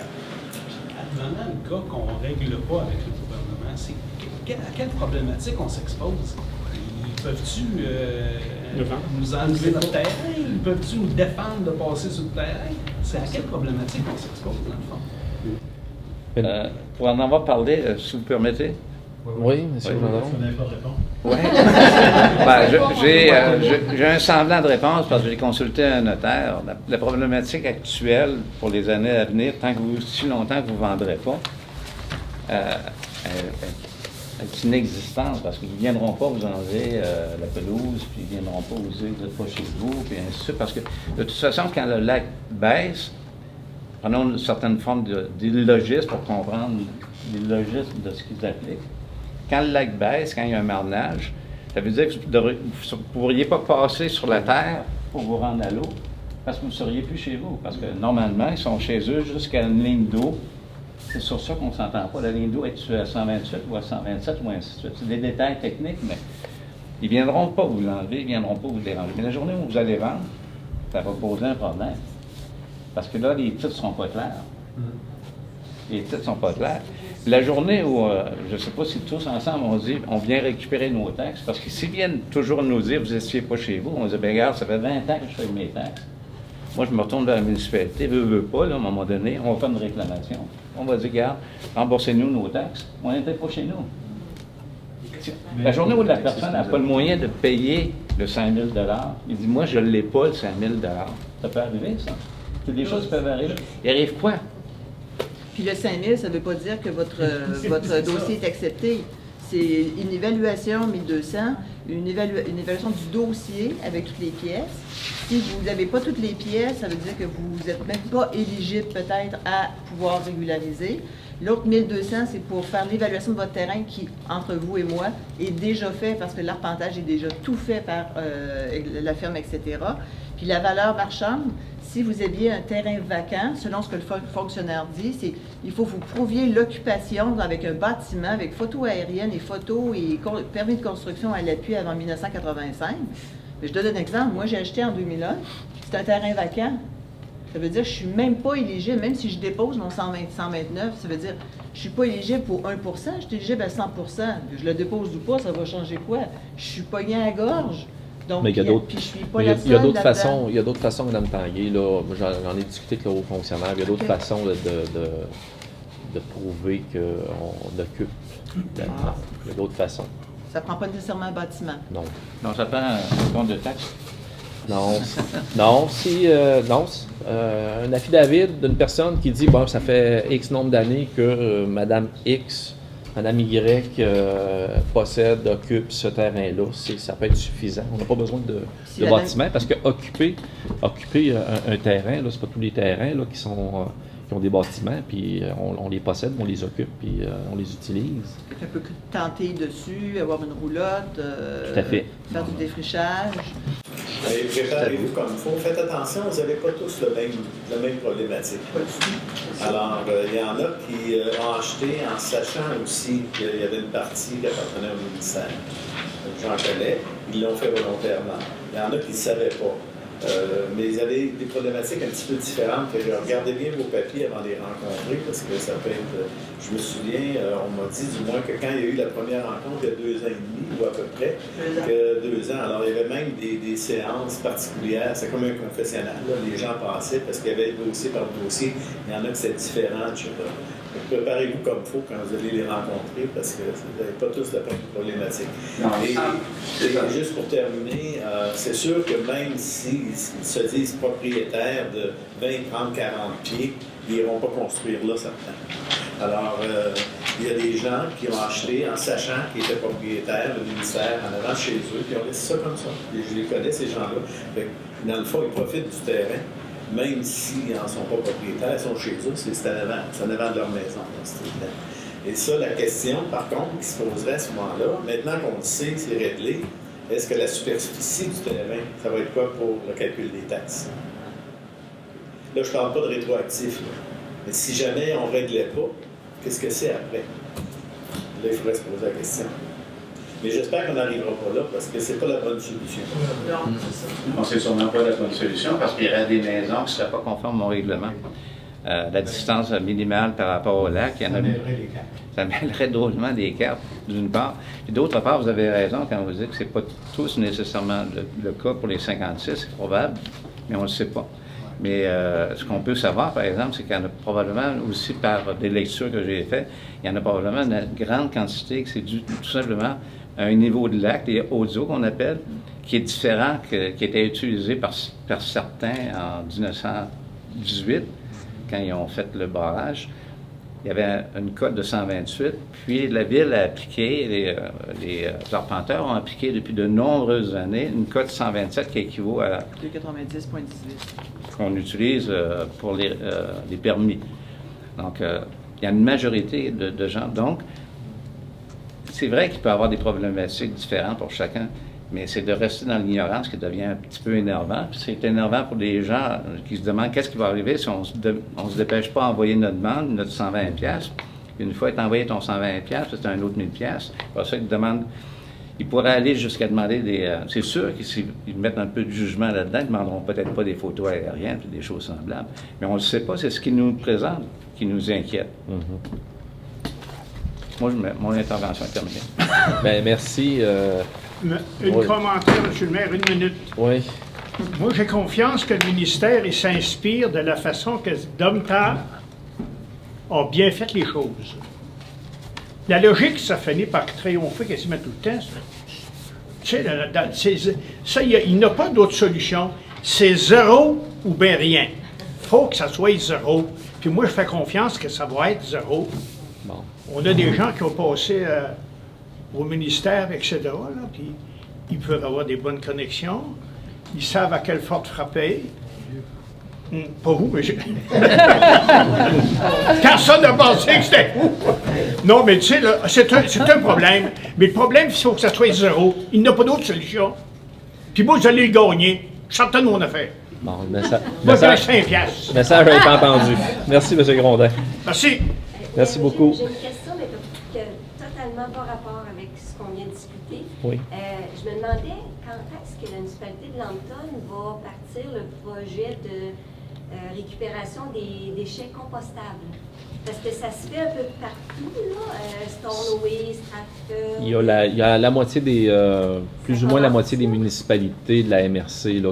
Advenant le cas qu'on ne règle pas avec le gouvernement, à quelle problématique on s'expose? Ils peuvent-tu nous enlever notre terrain? Ils peuvent-tu nous défendre de passer sur le terrain? C'est à quelle problématique on s'expose, dans le fond? Pour en avoir parlé, si vous permettez. Oui, M. Gendron. Oui. J'ai un semblant de réponse parce que j'ai consulté un notaire. La problématique actuelle pour les années à venir, si longtemps que vous ne vendrez pas, est inexistante parce qu'ils ne viendront pas vous enlever la pelouse, puis ils ne viendront pas vous dire que vous n'êtes pas chez vous, puis ainsi de suite. Parce que de toute façon, quand le lac baisse, prenons une certaine forme d'illogisme pour comprendre l'illogisme de ce qu'ils appliquent. Quand le lac baisse, quand il y a un marnage, ça veut dire que vous ne pourriez pas passer sur la terre pour vous rendre à l'eau parce que vous ne seriez plus chez vous. Parce que normalement, ils sont chez eux jusqu'à une ligne d'eau. C'est sur ça qu'on ne s'entend pas. La ligne d'eau est à 128 ou à 127 ou ainsi de suite. C'est des détails techniques, mais ils ne viendront pas vous l'enlever, ils ne viendront pas vous déranger. Mais la journée où vous allez vendre, ça va poser un problème. Parce que là, les titres ne seront pas clairs. les titres ne sont pas clairs. La journée où, je ne sais pas si tous ensemble, on dit, on vient récupérer nos taxes, parce que s'ils viennent toujours nous dire, vous n'étiez pas chez vous, on dit, bien, regarde, ça fait 20 ans que je fais mes taxes. Moi, je me retourne vers la municipalité, veut pas, là, à un moment donné, on va faire une réclamation. On va dire, regarde, remboursez-nous nos taxes. On n'était pas chez nous. La journée où la personne n'a pas le moyen de payer le 5 000 $, il dit, moi, je ne l'ai pas, le 5 000 $. Ça peut arriver, ça. C'est des choses qui peuvent arriver. Il arrive quoi? Puis le 5 000, ça ne veut pas dire que votre dossier est accepté. C'est une évaluation 1 200, une évaluation du dossier avec toutes les pièces. Si vous n'avez pas toutes les pièces, ça veut dire que vous n'êtes même pas éligible peut-être à pouvoir régulariser. L'autre 1 200, c'est pour faire l'évaluation de votre terrain qui, entre vous et moi, est déjà fait parce que l'arpentage est déjà tout fait par la firme, etc. Puis la valeur marchande, si vous aviez un terrain vacant, selon ce que le fonctionnaire dit, c'est il faut que vous prouviez l'occupation avec un bâtiment, avec photo aérienne et photo et permis de construction à l'appui avant 1985. Mais je donne un exemple. Moi, j'ai acheté en 2001. C'est un terrain vacant. Ça veut dire que je ne suis même pas éligible, même si je dépose mon 129, ça veut dire que je ne suis pas éligible pour 1 je suis éligible à 100 Je le dépose ou pas, ça va changer quoi? Je suis pogné à la gorge. Donc, mais il y a d'autres, puis je suis pas il y a, la il y a seule d'autres là-dedans. façons, il y a d'autres façons, Mme Tanguay, là, j'en ai discuté avec le haut fonctionnaire, il y a d'autres façons de prouver qu'on occupe. Il y a d'autres façons. Ça ne prend pas nécessairement un bâtiment. Non. Non, ça prend un compte de taxes. Non. Non, si un affidavit d'une personne qui dit bon, ça fait X nombre d'années que Madame X, Madame Y possède, occupe ce terrain-là, ça peut être suffisant. On n'a pas besoin de bâtiment parce que occuper un terrain, là, c'est pas tous les terrains là, qui ont des bâtiments, puis on les possède, on les occupe, puis on les utilise. Un peu tenter dessus, avoir une roulotte, Tout à fait. faire du défrichage. Et préparez-vous comme il faut. Faites attention, vous n'avez pas tous la même problématique. Alors, il y en a qui ont acheté en sachant aussi qu'il y avait une partie qui appartenait au ministère. J'en connais, ils l'ont fait volontairement. Il y en a qui ne savaient pas. Mais ils avaient des problématiques un petit peu différentes. Regardez bien vos papiers avant de les rencontrer, parce que ça peut être... Je me souviens, on m'a dit du moins que quand il y a eu la première rencontre, il y a 2 ans et demi, ou à peu près, que 2 ans. Alors, il y avait même des séances particulières. C'est comme un confessionnal. Là. Les gens passaient parce qu'il y avait dossier par dossier. Il y en a que c'est différent, etc. Préparez-vous comme il faut quand vous allez les rencontrer, parce que vous n'avez pas tous la même problématique. Et juste pour terminer, c'est sûr que même s'ils se disent propriétaires de 20, 30, 40 pieds, ils n'iront pas construire là, certains. Alors, il y a des gens qui ont acheté en sachant qu'ils étaient propriétaires, le ministère, en avant chez eux, puis on laisse ça comme ça. Et je les connais, ces gens-là. Dans le fond, ils profitent du terrain. Même s'ils n'en sont pas propriétaires, ils sont chez eux, c'est en avant de leur maison. Et ça, la question, par contre, qui se poserait à ce moment-là, maintenant qu'on le sait, c'est réglé, est-ce que la superficie du terrain, ça va être quoi pour le calcul des taxes? Là, je ne parle pas de rétroactif, là. Mais si jamais on ne réglait pas, qu'est-ce que c'est après? Là, il faudrait se poser la question. Mais j'espère qu'on n'arrivera pas là, parce que c'est pas la bonne solution. Non, c'est sûrement pas la bonne solution, parce qu'il y aurait des maisons qui ne seraient pas conformes au règlement. La distance minimale par rapport au lac, il y en a... Ça mêlerait drôlement des cartes, d'une part. Puis d'autre part, vous avez raison quand vous dites que ce n'est pas tous nécessairement le cas pour les 56, c'est probable, mais on ne le sait pas. Mais ce qu'on peut savoir, par exemple, c'est qu'il y en a probablement aussi, par des lectures que j'ai faites, il y en a probablement une grande quantité que c'est dû tout simplement à un niveau de lac, les hautes eaux qu'on appelle, qui est différent, qui était utilisé par certains en 1918, quand ils ont fait le barrage. Il y avait une cote de 128, puis la Ville a appliqué, les arpenteurs ont appliqué depuis de nombreuses années une cote 127 qui équivaut à 2,90,18 qu'on utilise pour les permis. Donc, il y a une majorité de gens. Donc, c'est vrai qu'il peut y avoir des problématiques différentes pour chacun, mais c'est de rester dans l'ignorance qui devient un petit peu énervant. Puis c'est énervant pour les gens qui se demandent qu'est-ce qui va arriver si on se dépêche pas à envoyer notre demande, notre 120$. Une fois que tu as envoyé ton 120$, c'est un autre 1000$. Pour ça, ils te demandent Ils pourraient aller jusqu'à demander des... c'est sûr que s'ils mettent un peu de jugement là-dedans, ils ne demanderont peut-être pas des photos aériennes et des choses semblables. Mais on ne le sait pas, c'est ce qu'ils nous présentent qui nous inquiète. Moi, mon intervention est terminée. Bien, merci. Commentaire, M. le maire, 1 minute. Oui. Moi, j'ai confiance que le ministère il s'inspire de la façon que Domtar a bien fait les choses. La logique, ça finit par triompher quasiment tout le temps. Tu sais, ça, il n'a pas d'autre solution. C'est zéro ou bien rien. Il faut que ça soit zéro. Puis moi, je fais confiance que ça va être zéro. Bon. On a des gens qui ont passé au ministère, etc., là, puis ils peuvent avoir des bonnes connexions. Ils savent à quelle forte frapper. Pas vous, mais j'ai... Personne n'a pensé que c'était vous. Non, mais tu sais, là, c'est un problème. Mais le problème, il faut que ça soit zéro. Il n'y a pas d'autre solution. Puis moi, vous allez le gagner. Certains de mon affaire. Bon, le Moi, j'ai 5 piastres. le message a été entendu. Merci, M. Grondin. Merci. Merci beaucoup. J'ai une question, mais totalement pas rapport avec ce qu'on vient de discuter. Oui. Je me demandais quand est-ce que la municipalité de Lambton va partir le projet de récupération des déchets compostables. Parce que ça se fait un peu partout, là, Stoneway, Stratford. Il y a la moitié des, plus ou moins la moitié des municipalités de la MRC là,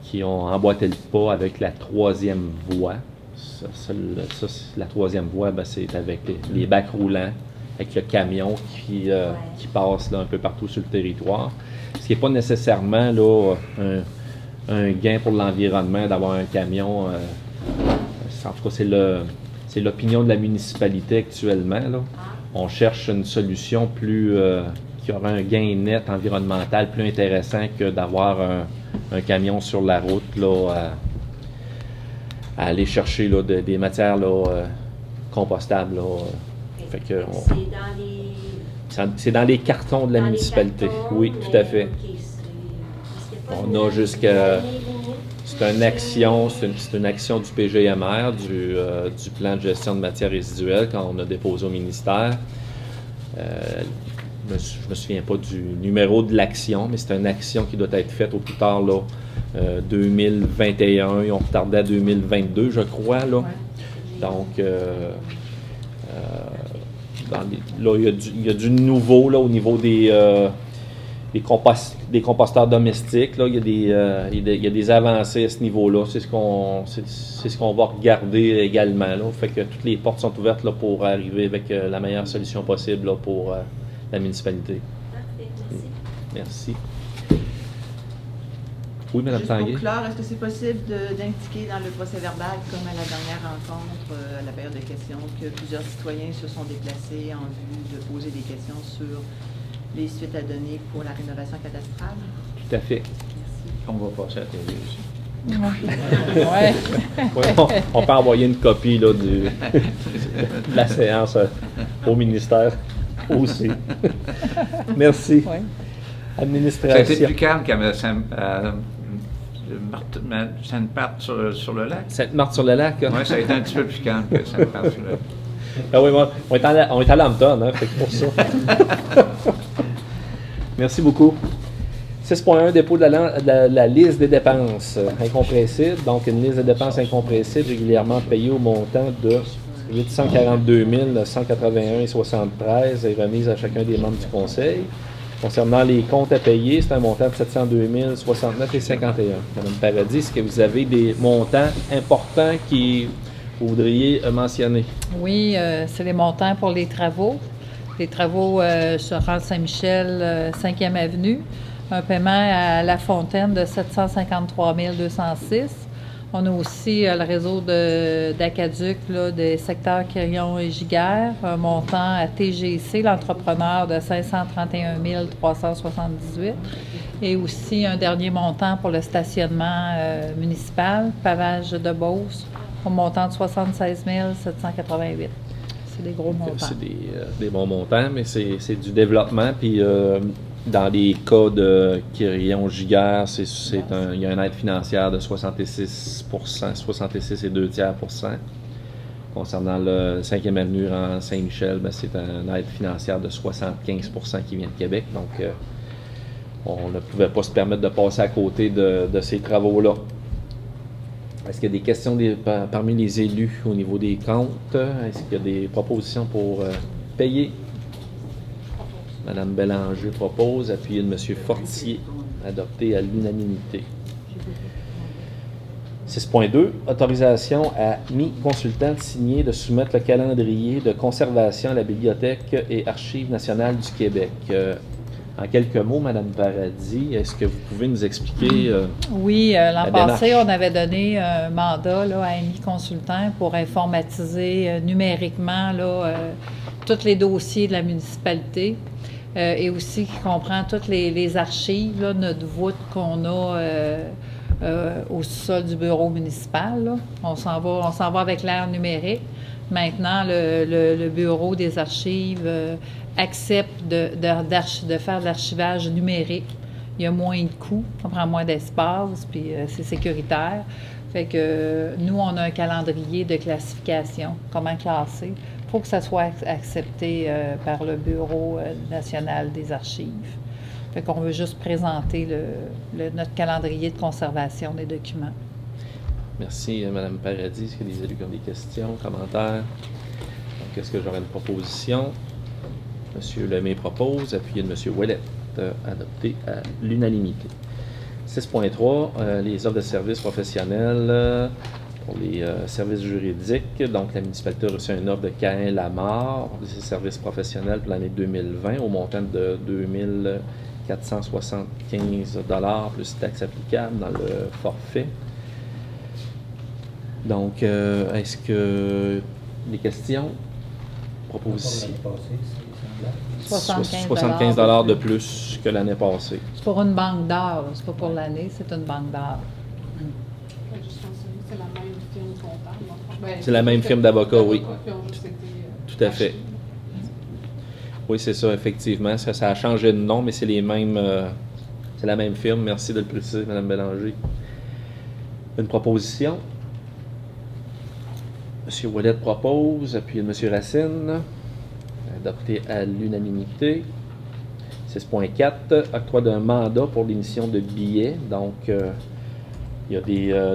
qui ont emboîté le pas avec la 3e voie. La 3e voie, ben, c'est avec les bacs roulants, avec le camion qui passe là, un peu partout sur le territoire. Ce qui n'est pas nécessairement là, un gain pour l'environnement d'avoir un camion. En tout cas, c'est l'opinion de la municipalité actuellement. Là. On cherche une solution qui aura un gain net environnemental plus intéressant que d'avoir un camion sur la route là, à aller chercher là, des matières là, compostables. Là. Fait que c'est dans les cartons de la municipalité. Oui, tout à fait. On a jusqu'à... C'est une action du PGMR, du plan de gestion de matières résiduelles, quand on a déposé au ministère. Je ne me souviens pas du numéro de l'action, mais c'est une action qui doit être faite au plus tard là, 2021. Ils ont retardé à 2022, je crois. Là. Ouais. Donc, là, il y a du nouveau là, au niveau des composteurs domestiques. Là, il y a des avancées à ce niveau-là. C'est ce qu'on va regarder également. Là. Fait que toutes les portes sont ouvertes là, pour arriver avec la meilleure solution possible là, pour la municipalité. Parfait, merci. Merci. Oui, Mme Tanguay. Juste pour clore, est-ce que c'est possible d'indiquer dans le procès-verbal, comme à la dernière rencontre, à la période de questions, que plusieurs citoyens se sont déplacés en vue de poser des questions sur les suites à donner pour la rénovation cadastrale? Tout à fait. Merci. On va passer à la télé aussi. Ouais, on peut envoyer une copie là, de la séance au ministère aussi. Merci. Ouais. Administration. Ça a été plus calme qu'à Sainte-Marthe sur le lac. Sainte-Marthe sur le lac? Oui, ça a été un petit peu plus calme que Sainte-Marthe sur le lac. Ah oui, on est à Lambton, hein, fait que pour ça. Merci beaucoup. 6.1, dépôt de la liste des dépenses incompressibles. Donc, une liste de dépenses incompressibles régulièrement payée au montant de 842 181,73 et remise à chacun des membres du conseil. Concernant les comptes à payer, c'est un montant de 702 069,51. Madame Paradis, est-ce que vous avez des montants importants qui vous voudriez mentionner? Oui, c'est les montants pour les travaux. Les travaux sur Rente Saint-Michel, 5e Avenue. Un paiement à La Fontaine de 753 206. On a aussi le réseau d'Aqueduc des secteurs Quirion et Giguère, un montant à TGC, l'entrepreneur, de 531 378. Et aussi un dernier montant pour le stationnement municipal, pavage de Beauce, au montant de 76 788. C'est des gros montants. C'est des bons montants, mais c'est du développement. Puis dans les cas de Quirion-Giguère, il y a une aide financière de 66 et 2/3 %. Concernant le 5e avenue en Saint-Michel, ben, c'est une aide financière de 75% qui vient de Québec. Donc, on ne pouvait pas se permettre de passer à côté de ces travaux-là. Est-ce qu'il y a des questions parmi les élus au niveau des comptes? Est-ce qu'il y a des propositions pour payer? Madame Bélanger propose, appuyé de M. Fortier, adopté à l'unanimité. 6.2, autorisation à mi-consultant signé de soumettre le calendrier de conservation à la Bibliothèque et Archives nationales du Québec. En quelques mots, Madame Paradis, est-ce que vous pouvez nous expliquer Oui, l'an passé, démarche? on avait donné un mandat là, à MI Consultant pour informatiser numériquement tous les dossiers de la municipalité et aussi qui comprend toutes les archives, là, notre voûte qu'on a au sol du bureau municipal. Là. On s'en va avec l'ère numérique. Maintenant, le bureau des archives accepte de faire de l'archivage numérique. Il y a moins de coûts, on prend moins d'espace, puis c'est sécuritaire. Fait que nous, on a un calendrier de classification, comment classer. Il faut que ça soit accepté par le Bureau national des archives. Fait qu'on veut juste présenter notre calendrier de conservation des documents. Merci, Mme Paradis. Est-ce qu'il y a des élus qui ont des questions, commentaires? Donc, est-ce que j'aurais une proposition? M. Lemay propose, appuyé de M. Ouellette, adopté à l'unanimité. 6.3, les offres de services professionnels pour les services juridiques. Donc, la municipalité a reçu une offre de Caïn Lamar pour ses services professionnels pour l'année 2020 au montant de 2475 $ plus taxes applicables dans le forfait. Donc, est-ce que les questions? Propositions? 75 $ de plus que l'année passée. C'est pour une banque d'art, c'est pas pour l'année, c'est une banque d'art. C'est la même firme comptable. C'est la même firme d'avocats, oui. Tout à fait. Oui, c'est ça, effectivement. Ça a changé de nom, mais c'est les mêmes. C'est la même firme. Merci de le préciser, Mme Bélanger. Une proposition? M. Ouellette propose, appuyé de M. Racine. Adopté à l'unanimité. 6.4, octroi d'un mandat pour l'émission de billets. Donc, il y a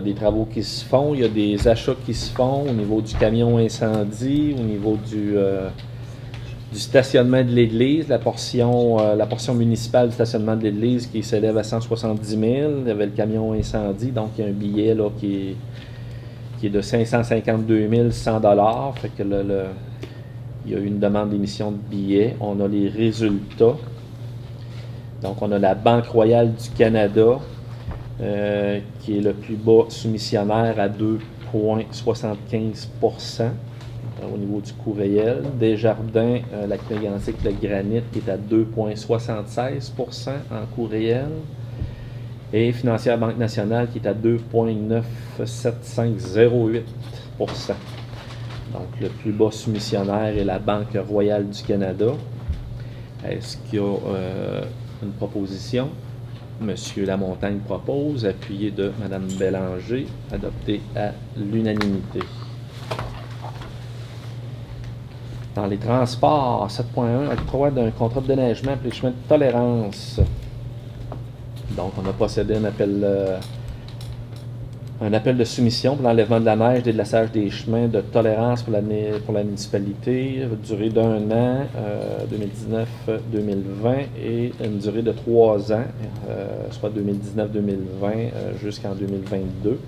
des travaux qui se font, il y a des achats qui se font au niveau du camion incendie, au niveau du stationnement de l'église, la portion municipale du stationnement de l'église qui s'élève à 170 000. Il y avait le camion incendie, donc il y a un billet là, qui est de 552 100 $. Fait que il y a eu une demande d'émission de billets. On a les résultats. Donc, on a la Banque royale du Canada, qui est le plus bas soumissionnaire à 2,75 % au niveau du coût réel. Desjardins, la Mégantic, le granit, qui est à 2,76 % en coût réel. Et Financière Banque nationale, qui est à 2,97508 %. Donc, le plus bas soumissionnaire est la Banque royale du Canada. Est-ce qu'il y a une proposition? M. Lamontagne propose, appuyé de Mme Bélanger, adopté à l'unanimité. Dans les transports, 7.1, octroi d'un contrat de déneigement pour les chemins de tolérance. Donc, on a procédé à un appel de soumission pour l'enlèvement de la neige, déglaçage des chemins de tolérance pour la municipalité, durée d'1 an, 2019-2020, et une durée de 3 ans, soit 2019-2020 jusqu'en 2022.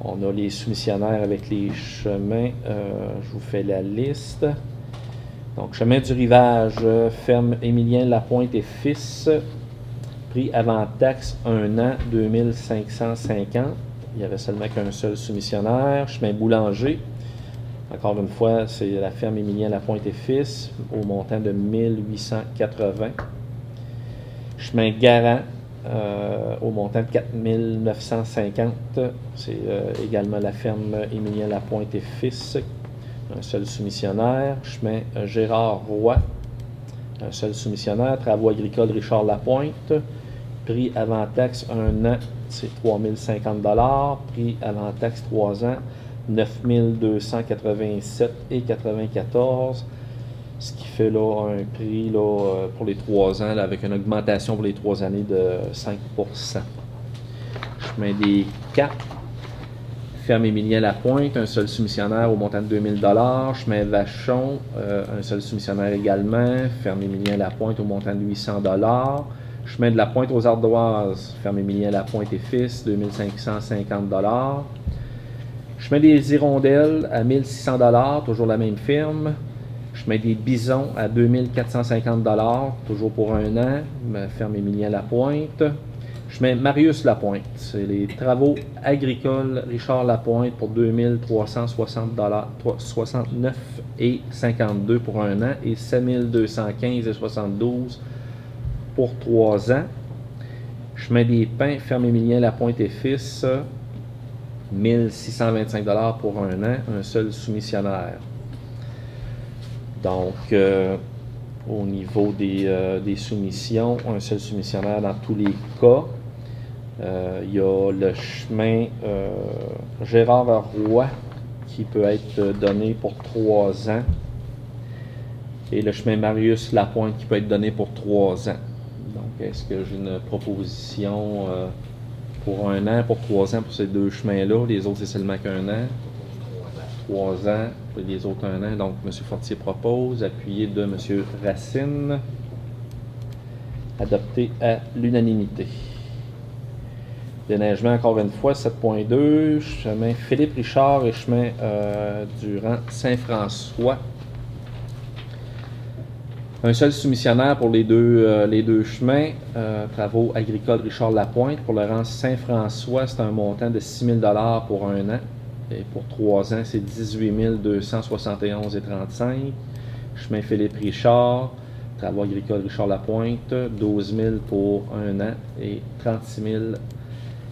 On a les soumissionnaires avec les chemins, je vous fais la liste. Donc, chemin du rivage, ferme Émilien Lapointe et Fils, prix avant taxe 1 an, 2550. Il n'y avait seulement qu'un seul soumissionnaire. Chemin Boulanger, encore une fois, c'est la ferme Émilien Lapointe et Fils, au montant de 1880. Chemin Garant, au montant de 4950. C'est également la ferme Émilien Lapointe et Fils, un seul soumissionnaire. Chemin Gérard Roy, un seul soumissionnaire. Travaux agricoles Richard Lapointe. Prix avant taxe 1 an, c'est 3050 $. Prix avant taxe 3 ans, 9287,94, ce qui fait là un prix là, pour les 3 ans, là, avec une augmentation pour les 3 années de 5 Chemin des Caps, ferme Émilien Lapointe, un seul soumissionnaire au montant de 2000 $. Chemin Vachon, un seul soumissionnaire également, ferme Émilien Lapointe au montant de 800 $. Chemin de la Pointe aux Ardoises, ferme Émilien Lapointe et Fils, 2550 $. Chemin des Hirondelles à 1600 $, toujours la même firme. Chemin des Bisons à 2450 $, toujours pour un an, ferme Émilien Lapointe. Chemin Marius Lapointe, c'est les travaux agricoles Richard Lapointe pour 2369,52 pour un an et 7215,72 pour 3 ans. Chemin des Pins, ferme Émilien Lapointe et Fils, 1625 $ pour un an, un seul soumissionnaire. Donc, au niveau des soumissions, un seul soumissionnaire dans tous les cas. Il y a le chemin Gérard Roy qui peut être donné pour 3 ans et le chemin Marius Lapointe qui peut être donné pour 3 ans. Donc, est-ce que j'ai une proposition pour un an, pour 3 ans pour ces 2 chemins-là? Les autres, c'est seulement qu'un an. 3 ans, et les autres 1 an. Donc, M. Fortier propose, appuyé de M. Racine, adopté à l'unanimité. Déneigement, encore une fois, 7.2, chemin Philippe Richard et chemin Durand Saint-François. Un seul soumissionnaire pour les deux chemins, travaux agricoles Richard Lapointe. Pour le rang Saint-François, c'est un montant de 6 000 $ pour un an. Et pour 3 ans, c'est 18 271,35 $. Chemin Philippe Richard, travaux agricoles Richard Lapointe, 12 000 pour un an et 36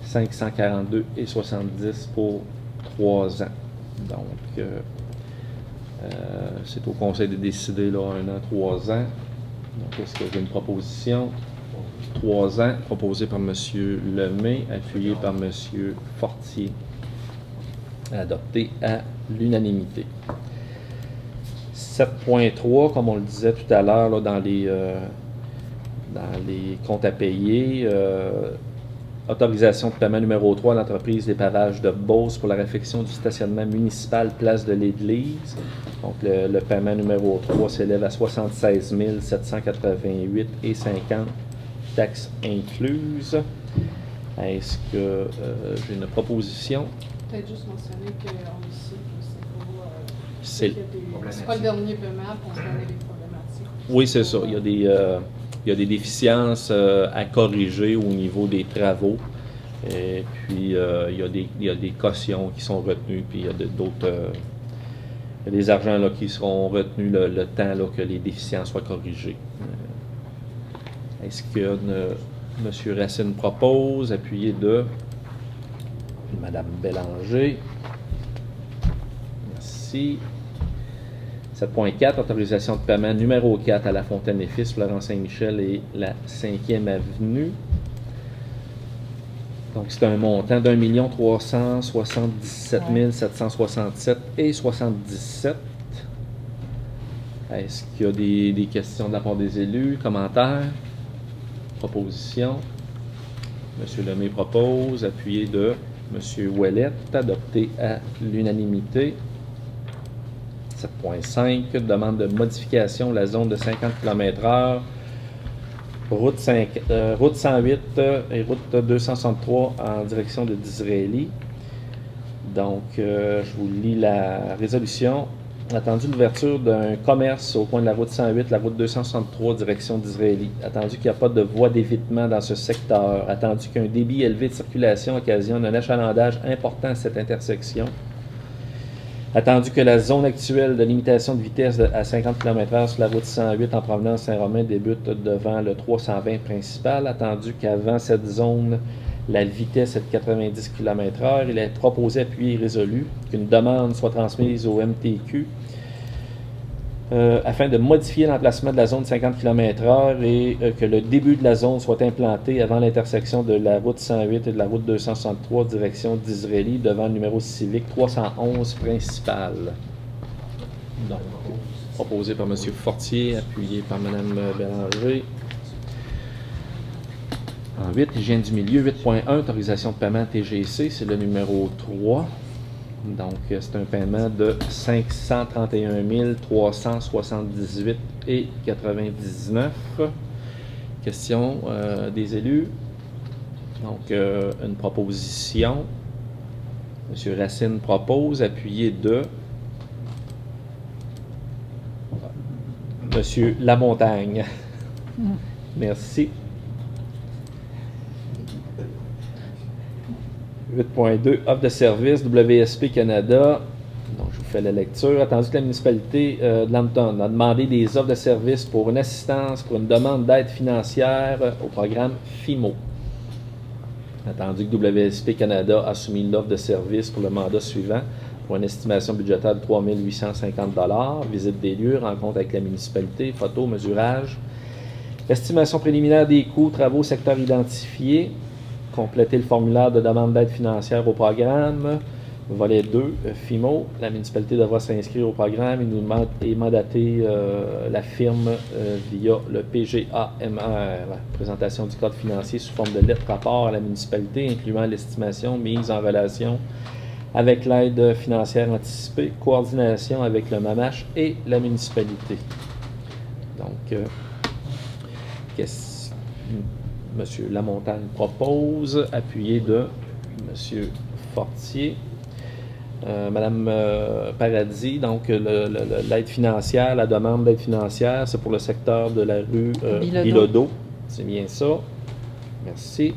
542,70 pour 3 ans. Donc, c'est au conseil de décider là, 1 an, 3 ans. Donc, est-ce que j'ai une proposition? 3 ans, proposée par M. Lemay, appuyé par M. Fortier. Adopté à l'unanimité. 7.3, comme on le disait tout à l'heure là, dans les comptes à payer, autorisation de paiement numéro 3 à l'entreprise des pavages de Beauce pour la réfection du stationnement municipal place de l'Église. Donc le paiement numéro 3 s'élève à 76 788,50 $, taxes incluses. Est-ce que j'ai une proposition? Peut-être juste mentionner qu'on le sait que c'est pas le dernier paiement, on connaît les problématiques. Oui, c'est ça. Il y a des déficiences à corriger au niveau des travaux. Et puis, il y a des cautions qui sont retenues, puis il y a d'autres... il y a des argents là, qui seront retenus le temps là, que les déficiences soient corrigées. Est-ce que M. Racine propose, appuyé de Mme Bélanger? Merci. 7.4, autorisation de paiement numéro 4 à La Fontaine et Fils, Florence Saint-Michel et la 5e Avenue. Donc, c'est un montant d'1 377 767,77 $. Est-ce qu'il y a des questions de la part des élus? Commentaires? Propositions? M. Lemay propose, appuyé de M. Ouellette, adopté à l'unanimité. 7.5, demande de modification de la zone de 50 km/h, route 108 et route 263 en direction de Disraeli. Donc, je vous lis la résolution. Attendu l'ouverture d'un commerce au coin de la route 108, la route 263, direction d'Israéli. Attendu qu'il n'y a pas de voie d'évitement dans ce secteur. Attendu qu'un débit élevé de circulation occasionne un achalandage important à cette intersection. Attendu que la zone actuelle de limitation de vitesse à 50 km/h sur la route 108 en provenance Saint-Romain débute devant le 320 principal. Attendu qu'avant cette zone, la vitesse est de 90 km/h. Il est proposé, appuyé et résolu qu'une demande soit transmise au MTQ afin de modifier l'emplacement de la zone 50 km/h et que le début de la zone soit implanté avant l'intersection de la route 108 et de la route 263 direction d'Israélie devant le numéro civique 311 principal. Donc, proposé par M. Fortier, appuyé par Mme Bélanger. En 8, hygiène du milieu, 8.1, autorisation de paiement TGC, c'est le numéro 3. Donc, c'est un paiement de 531 378,99 $. Question des élus. Donc, une proposition. M. Racine propose, appuyé de M. Lamontagne. Merci. 8.2, offre de service WSP Canada. Donc, je vous fais la lecture. Attendu que la municipalité de Lambton a demandé des offres de service pour une assistance, pour une demande d'aide financière au programme FIMO. Attendu que WSP Canada a soumis l'offre de service pour le mandat suivant pour une estimation budgétaire de 3 850 $. Visite des lieux, rencontre avec la municipalité, photo, mesurage. Estimation préliminaire des coûts, travaux, secteurs identifiés. Compléter le formulaire de demande d'aide financière au programme. Volet 2, FIMO. La municipalité devra s'inscrire au programme et mandater la firme via le PGAMR. Présentation du cadre financier sous forme de lettre rapport à la municipalité, incluant l'estimation mise en relation avec l'aide financière anticipée, coordination avec le MAMACH et la municipalité. Donc, M. Lamontagne propose, appuyé de M. Fortier. Mme Paradis, donc l'aide financière, la demande d'aide financière, c'est pour le secteur de la rue Bilodeau. C'est bien ça. Merci.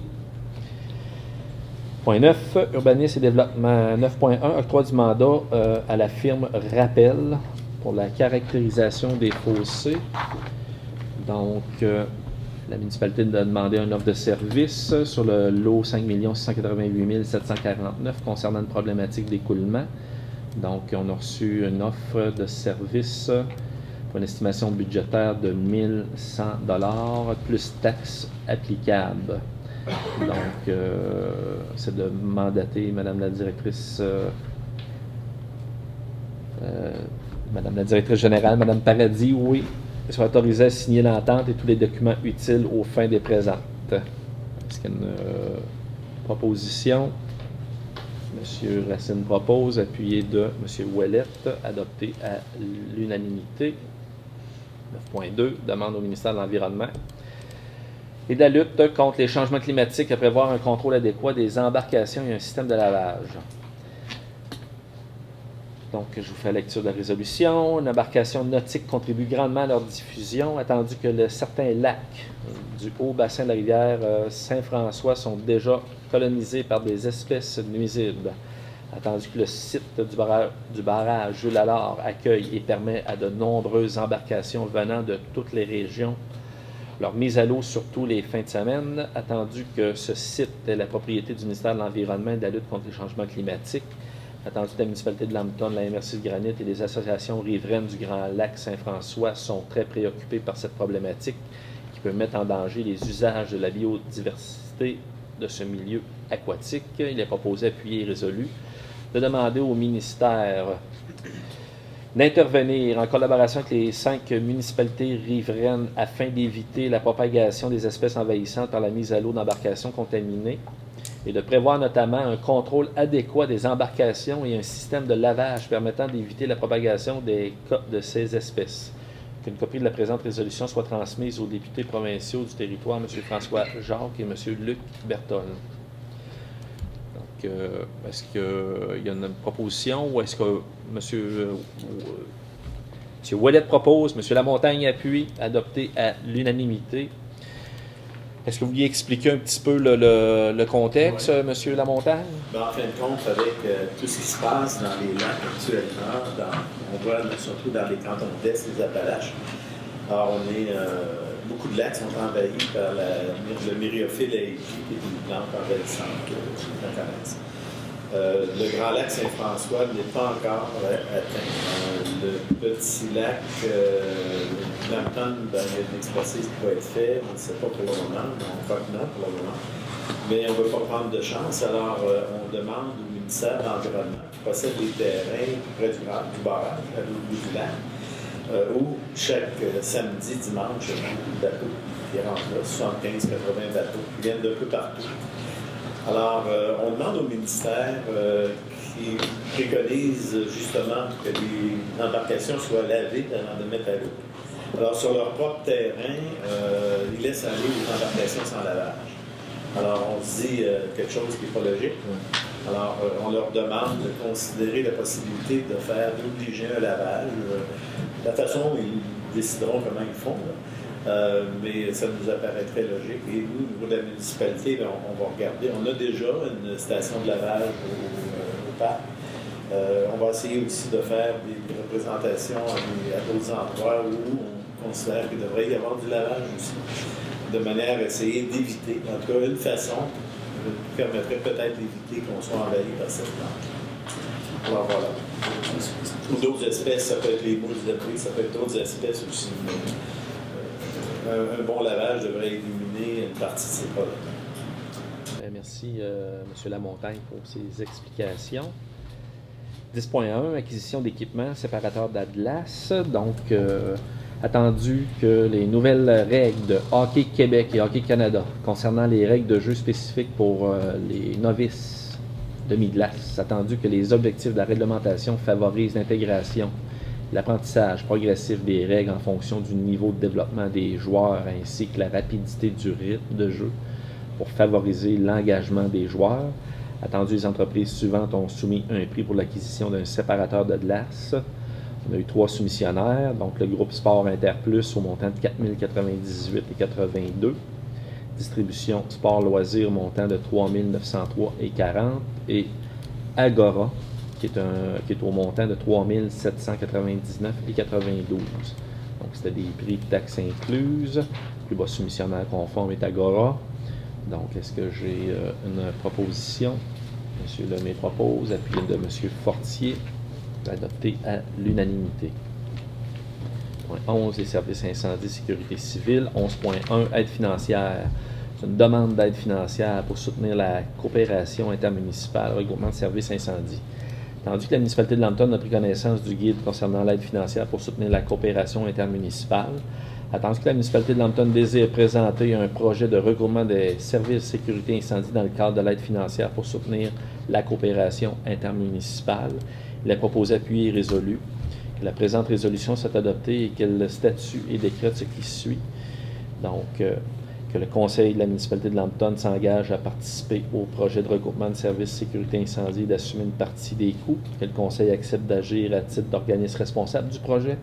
Point 9, urbanisme et développement. 9.1, octroi du mandat à la firme Rappel pour la caractérisation des fossés. Donc, la municipalité a demandé une offre de service sur le lot 5 688 749 concernant une problématique d'écoulement. Donc, on a reçu une offre de service pour une estimation budgétaire de 1 100 $ plus taxes applicables. Donc, c'est de mandater Madame la directrice générale, Madame Paradis, oui, soit autorisée à signer l'entente et tous les documents utiles aux fins des présentes. Est-ce qu'il y a une proposition? M. Racine propose, appuyé de M. Ouellette, adopté à l'unanimité. 9.2, demande au ministère de l'Environnement et de la lutte contre les changements climatiques à prévoir un contrôle adéquat des embarcations et un système de lavage. Donc, je vous fais la lecture de la résolution. Une embarcation nautique contribue grandement à leur diffusion, attendu que certains lacs du haut bassin de la rivière Saint-François sont déjà colonisés par des espèces nuisibles. Attendu que le site du barrage Jules Allard accueille et permet à de nombreuses embarcations venant de toutes les régions leur mise à l'eau, surtout les fins de semaine. Attendu que ce site est la propriété du ministère de l'Environnement et de la lutte contre les changements climatiques. Attendu que la municipalité de Lambton, la MRC de Granit et les associations riveraines du Grand Lac Saint-François sont très préoccupées par cette problématique qui peut mettre en danger les usages de la biodiversité de ce milieu aquatique. Il est proposé, appuyé et résolu, de demander au ministère d'intervenir en collaboration avec les 5 municipalités riveraines afin d'éviter la propagation des espèces envahissantes par la mise à l'eau d'embarcations contaminées et de prévoir notamment un contrôle adéquat des embarcations et un système de lavage permettant d'éviter la propagation de ces espèces. Qu'une copie de la présente résolution soit transmise aux députés provinciaux du territoire, M. François Jacques et M. Luc Bertol. Donc, est-ce qu'il y a une proposition ou est-ce que M. Ouellette propose, M. Lamontagne appuie, adopté à l'unanimité? Est-ce que vous vouliez expliquer un petit peu le contexte, M. Lamontagne? En fin de compte, avec tout ce qui se passe dans les lacs actuellement, on voit surtout dans les cantons d'Est, les Appalaches. Alors, beaucoup de lacs sont envahis par le myriophylle aegypti, qui est une plante envahissante, je la connaisse. Le Grand Lac Saint-François n'est pas encore atteint. Le petit lac Lampton, il y a une expertise qui va être faite. On ne sait pas pour le moment, on croit que non pour le moment. Mais on ne veut pas prendre de chance. Alors, on demande au ministère de l'Environnement, qui possède les terrains près du barrage, à l'autre bout du lac, où chaque samedi, dimanche, il y a beaucoup de bateaux qui rentrent là, 75-80 bateaux qui viennent d'un peu partout. Alors, on demande au ministère qui préconise justement que les embarcations soient lavées avant de mettre à l'eau. Alors, sur leur propre terrain, ils laissent aller les embarcations sans lavage. Alors, on se dit quelque chose qui n'est pas logique. Alors, on leur demande de considérer la possibilité d'obliger un lavage. De la façon, ils décideront comment ils font. Mais ça nous apparaîtrait logique. Et nous, au niveau de la municipalité, on va regarder. On a déjà une station de lavage au parc. On va essayer aussi de faire des représentations à d'autres endroits où on considère qu'il devrait y avoir du lavage aussi, de manière à essayer d'éviter. En tout cas, une façon permettrait peut-être d'éviter qu'on soit envahi par cette plante. Alors voilà. Ou d'autres espèces, ça peut être les moules d'abri, ça peut être d'autres espèces aussi. Un bon lavage devrait éliminer une partie de ces problèmes. Merci, M. Lamontagne, pour ces explications. 10.1, acquisition d'équipements séparateurs d'Atlas. Donc, attendu que les nouvelles règles de Hockey Québec et Hockey Canada concernant les règles de jeu spécifiques pour les novices demi-glace, attendu que les objectifs de la réglementation favorisent l'intégration, l'apprentissage progressif des règles en fonction du niveau de développement des joueurs ainsi que la rapidité du rythme de jeu pour favoriser l'engagement des joueurs. Attendu, les entreprises suivantes ont soumis un prix pour l'acquisition d'un séparateur de glace. On a eu 3 soumissionnaires, donc le groupe Sport Interplus au montant de 4 098,82 $. Distribution Sport Loisirs au montant de 3 903,40 $. Et Agora, qui est au montant de 3 799,92 $. Donc, c'était des prix de taxes incluses. Le plus bas soumissionnaire conforme est Agora. Donc, est-ce que j'ai une proposition? M. Lemay propose, appuyé de M. Fortier, adopté à l'unanimité. Point 11, les services incendie, sécurité civile. 11.1, aide financière. C'est une demande d'aide financière pour soutenir la coopération intermunicipale, regroupement de services incendie. Tandis que la municipalité de Lambton a pris connaissance du guide concernant l'aide financière pour soutenir la coopération intermunicipale, tandis que la municipalité de Lambton désire présenter un projet de regroupement des services de sécurité incendie dans le cadre de l'aide financière pour soutenir la coopération intermunicipale, il est proposé, appuyé et résolu, que la présente résolution soit adoptée et qu'elle statue et décrète ce qui suit. Donc, que le conseil de la municipalité de Lambton s'engage à participer au projet de regroupement de services de sécurité incendie et d'assumer une partie des coûts, que le conseil accepte d'agir à titre d'organisme responsable du projet.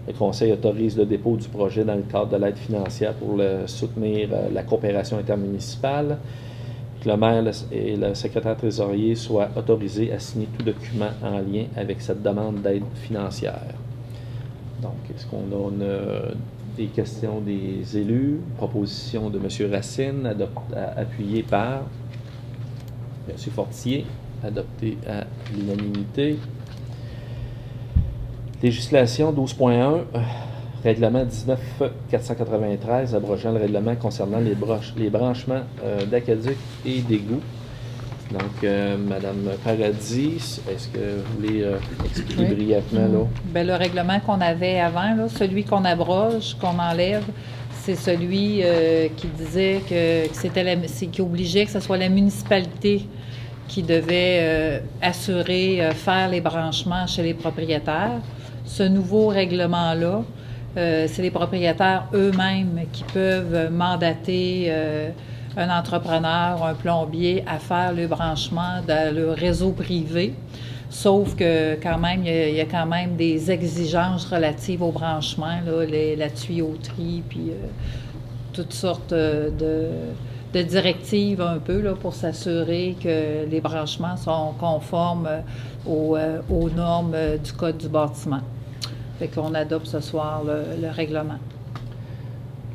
Le conseil autorise le dépôt du projet dans le cadre de l'aide financière pour soutenir la coopération intermunicipale. Que le maire et le secrétaire trésorier soient autorisés à signer tout document en lien avec cette demande d'aide financière. Donc, est-ce qu'on a des questions des élus? Proposition de M. Racine, appuyée par M. Fortier, adoptée à l'unanimité. Législation 12.1, règlement 19-493, abrogeant le règlement concernant les branchements d'aqueduc et d'égouts. Donc, Mme Paradis, est-ce que vous voulez expliquer brièvement? Là? Bien, le règlement qu'on avait avant, là, celui qu'on abroge, qu'on enlève, c'est celui qui disait qui obligeait que ce soit la municipalité qui devait assurer, faire les branchements chez les propriétaires. Ce nouveau règlement-là, c'est les propriétaires eux-mêmes qui peuvent mandater un entrepreneur, un plombier à faire le branchement dans le réseau privé. Sauf que quand même, il y a quand même des exigences relatives au branchement, là, la tuyauterie, puis toutes sortes de directives un peu là, pour s'assurer que les branchements sont conformes aux normes du Code du bâtiment. Fait qu'on adopte ce soir le règlement.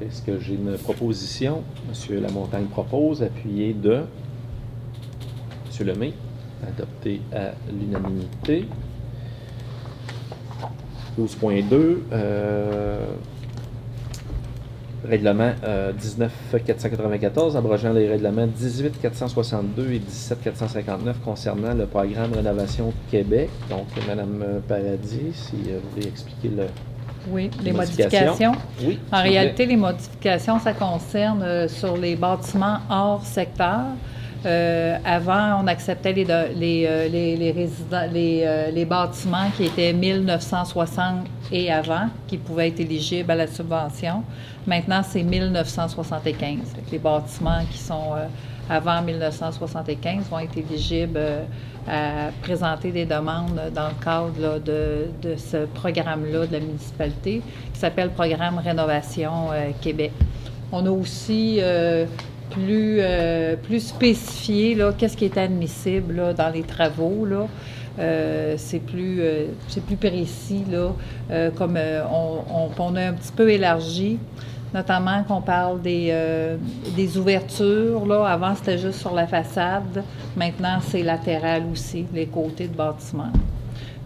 Est-ce que j'ai une proposition? M. Lamontagne propose, appuyé de M. Lemay, Adopté à l'unanimité. 12.2, règlement 19.494, abrogeant les règlements 18.462 et 17.459 concernant le programme Rénovation Québec. Donc, Mme Paradis, si vous voulez expliquer Oui, les modifications. Oui. En réalité, les modifications, ça concerne sur les bâtiments hors secteur. Avant, on acceptait les bâtiments qui étaient 1960 et avant, qui pouvaient être éligibles à la subvention. Maintenant, c'est 1975. Les bâtiments qui sont avant 1975 vont être éligibles à présenter des demandes dans le cadre là, de ce programme-là de la municipalité qui s'appelle Programme Rénovation Québec. On a aussi plus spécifié là, qu'est-ce qui est admissible là, dans les travaux. Là. C'est plus précis, là, comme on a un petit peu élargi, notamment qu'on parle des ouvertures. Là. Avant, c'était juste sur la façade. Maintenant, c'est latéral aussi, les côtés de bâtiment.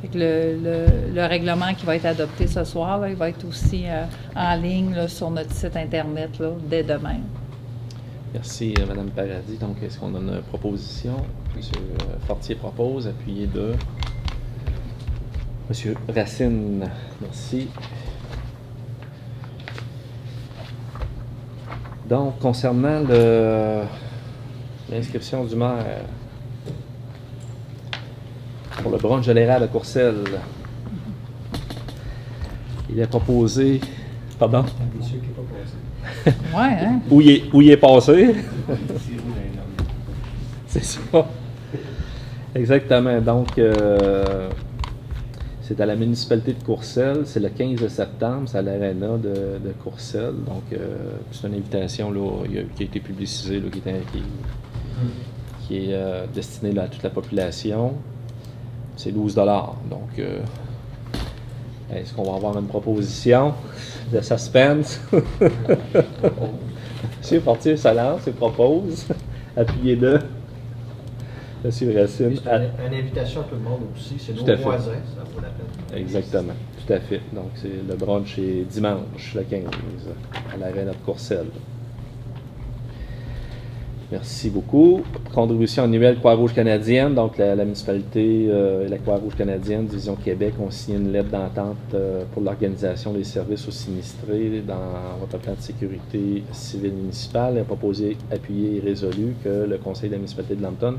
Fait que le règlement qui va être adopté ce soir, là, il va être aussi en ligne là, sur notre site Internet là, dès demain. Merci, Mme Paradis. Donc, est-ce qu'on a une proposition? M. Fortier propose, appuyé de M. Racine. Merci. Donc, concernant l'inscription du maire pour le brunch de l'érable à Courcelles, il est proposé... Pardon? Ouais, hein? Où il est passé. C'est ça. Exactement. Donc, c'est à la municipalité de Courcelles. C'est le 15 septembre. C'est à l'aréna de Courcelles. Donc, c'est une invitation là, qui a été publicisée, là, qui est destinée là, à toute la population. C'est 12 $. Donc, est-ce qu'on va avoir une proposition de suspense? Monsieur Fortier se lance et propose. Appuyé de Monsieur Racine. Oui, c'est une invitation à tout le monde aussi. C'est nos voisins, ça vaut la peine. Exactement, tout à fait. Donc, le brunch est dimanche, le 15, à l'aréna de Courcelles. Merci beaucoup. Contribution annuelle Croix-Rouge canadienne. Donc, la municipalité et la Croix-Rouge canadienne, Division Québec, ont signé une lettre d'entente pour l'organisation des services aux sinistrés dans votre plan de sécurité civile municipale. Elle a proposé, appuyé et résolu que le Conseil de la municipalité de Lambton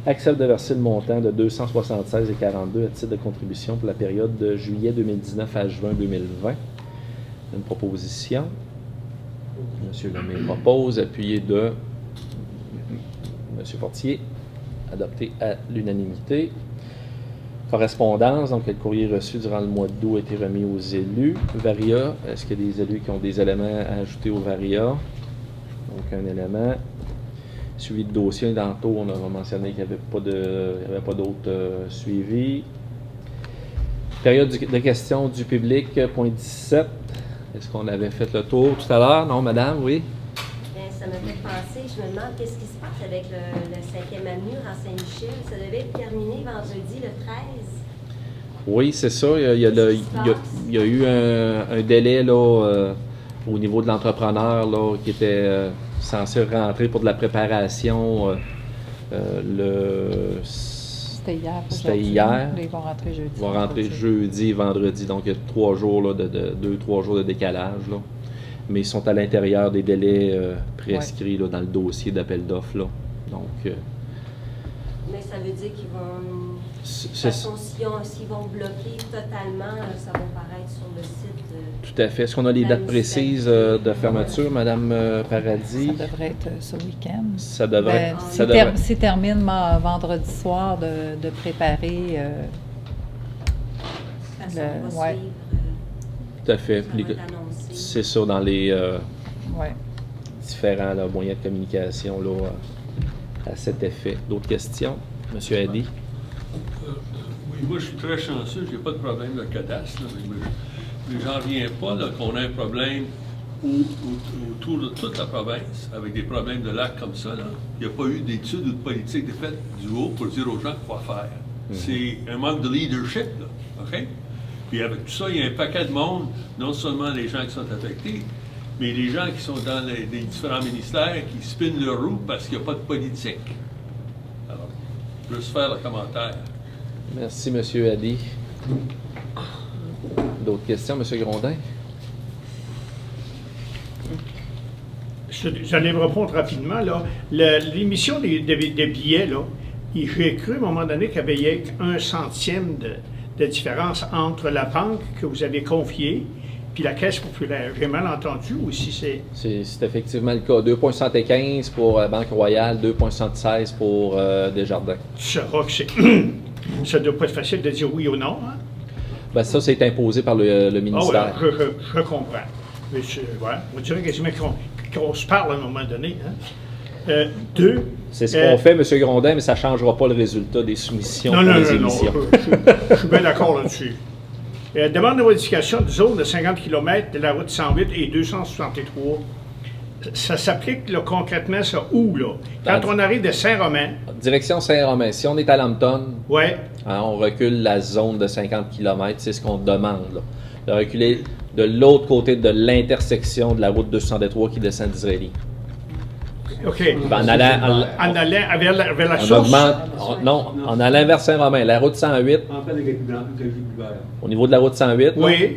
accepte de verser le montant de 276,42 à titre de contribution pour la période de juillet 2019 à juin 2020. Une proposition. M. Lemay propose, appuyé de M. Fortier, adopté à l'unanimité. Correspondance, donc le courrier reçu durant le mois d'août a été remis aux élus. Varia, est-ce qu'il y a des élus qui ont des éléments à ajouter au Varia? Aucun élément. Suivi de dossier, tantôt on a mentionné qu'il n'y avait pas d'autres suivis. Période de questions du public, point 17. Est-ce qu'on avait fait le tour tout à l'heure? Non, madame, oui? Ça me fait penser, je me demande qu'est-ce qui se passe avec le 5e avenue à Saint-Michel. Ça devait être terminé vendredi le 13. Oui, c'est ça. Il y a eu un délai là, au niveau de l'entrepreneur là, qui était censé rentrer pour de la préparation. C'était hier. C'était hier. Ils vont rentrer jeudi. Ils vont rentrer jeudi et vendredi. Donc, il y a 3 jours, là, 2-3 jours de décalage. Là. Mais ils sont à l'intérieur des délais prescrits là, dans le dossier d'appel d'offres. Donc, mais ça veut dire qu'ils vont... S'ils vont bloquer totalement, ça va paraître sur le site. Tout à fait. Est-ce qu'on a les dates précises de fermeture, Mme Paradis? Ça devrait être ce week-end. Ça devrait S'ils terminent vendredi soir de préparer... ouais. Tout à fait. C'est ça dans les différents là, moyens de communication là, à cet effet. D'autres questions? Monsieur Hadi? Oui, moi je suis très chanceux, j'ai pas de problème de cadastre, mais j'en reviens pas qu'on ait un problème autour de toute la province, avec des problèmes de lac comme ça, là, il n'y a pas eu d'études ou de politique de fait du haut pour dire aux gens quoi faire. C'est un manque de leadership, là, OK? Puis avec tout ça, il y a un paquet de monde, non seulement les gens qui sont affectés, mais les gens qui sont dans les différents ministères qui spinnent leur roue parce qu'il n'y a pas de politique. Alors, juste faire le commentaire. Merci, M. Hadi. D'autres questions, M. Grondin? J'allais me répondre rapidement. L'émission des billets, là, j'ai cru à un moment donné qu'il y avait 1 centime de différence entre la banque que vous avez confiée puis la Caisse populaire. J'ai mal entendu ou si c'est... C'est effectivement le cas. 2,75 pour Banque Royale, 2,76 pour Desjardins. Ça ne doit pas être facile de dire oui ou non. Hein? Ben ça, c'est imposé par le ministère. Oh, je comprends. Mais voilà, on dirait quasiment qu'on se parle à un moment donné. Hein? C'est ce qu'on fait, M. Grondin, mais ça ne changera pas le résultat des soumissions pour les émissions. Je suis bien d'accord là-dessus. Demande de modification de zone de 50 km de la route 108 et 263. Ça s'applique là, concrètement ça où, là? Quand on arrive de Saint-Romain. Direction Saint-Romain. Si on est à Lambton, ouais. On recule la zone de 50 km, c'est ce qu'on demande. Là. De reculer de l'autre côté de l'intersection de la route 203 qui descend d'Israéli. OK. En allant vers la source? En allant vers Saint-Romain. La route 108. Au niveau de la route 108, oui.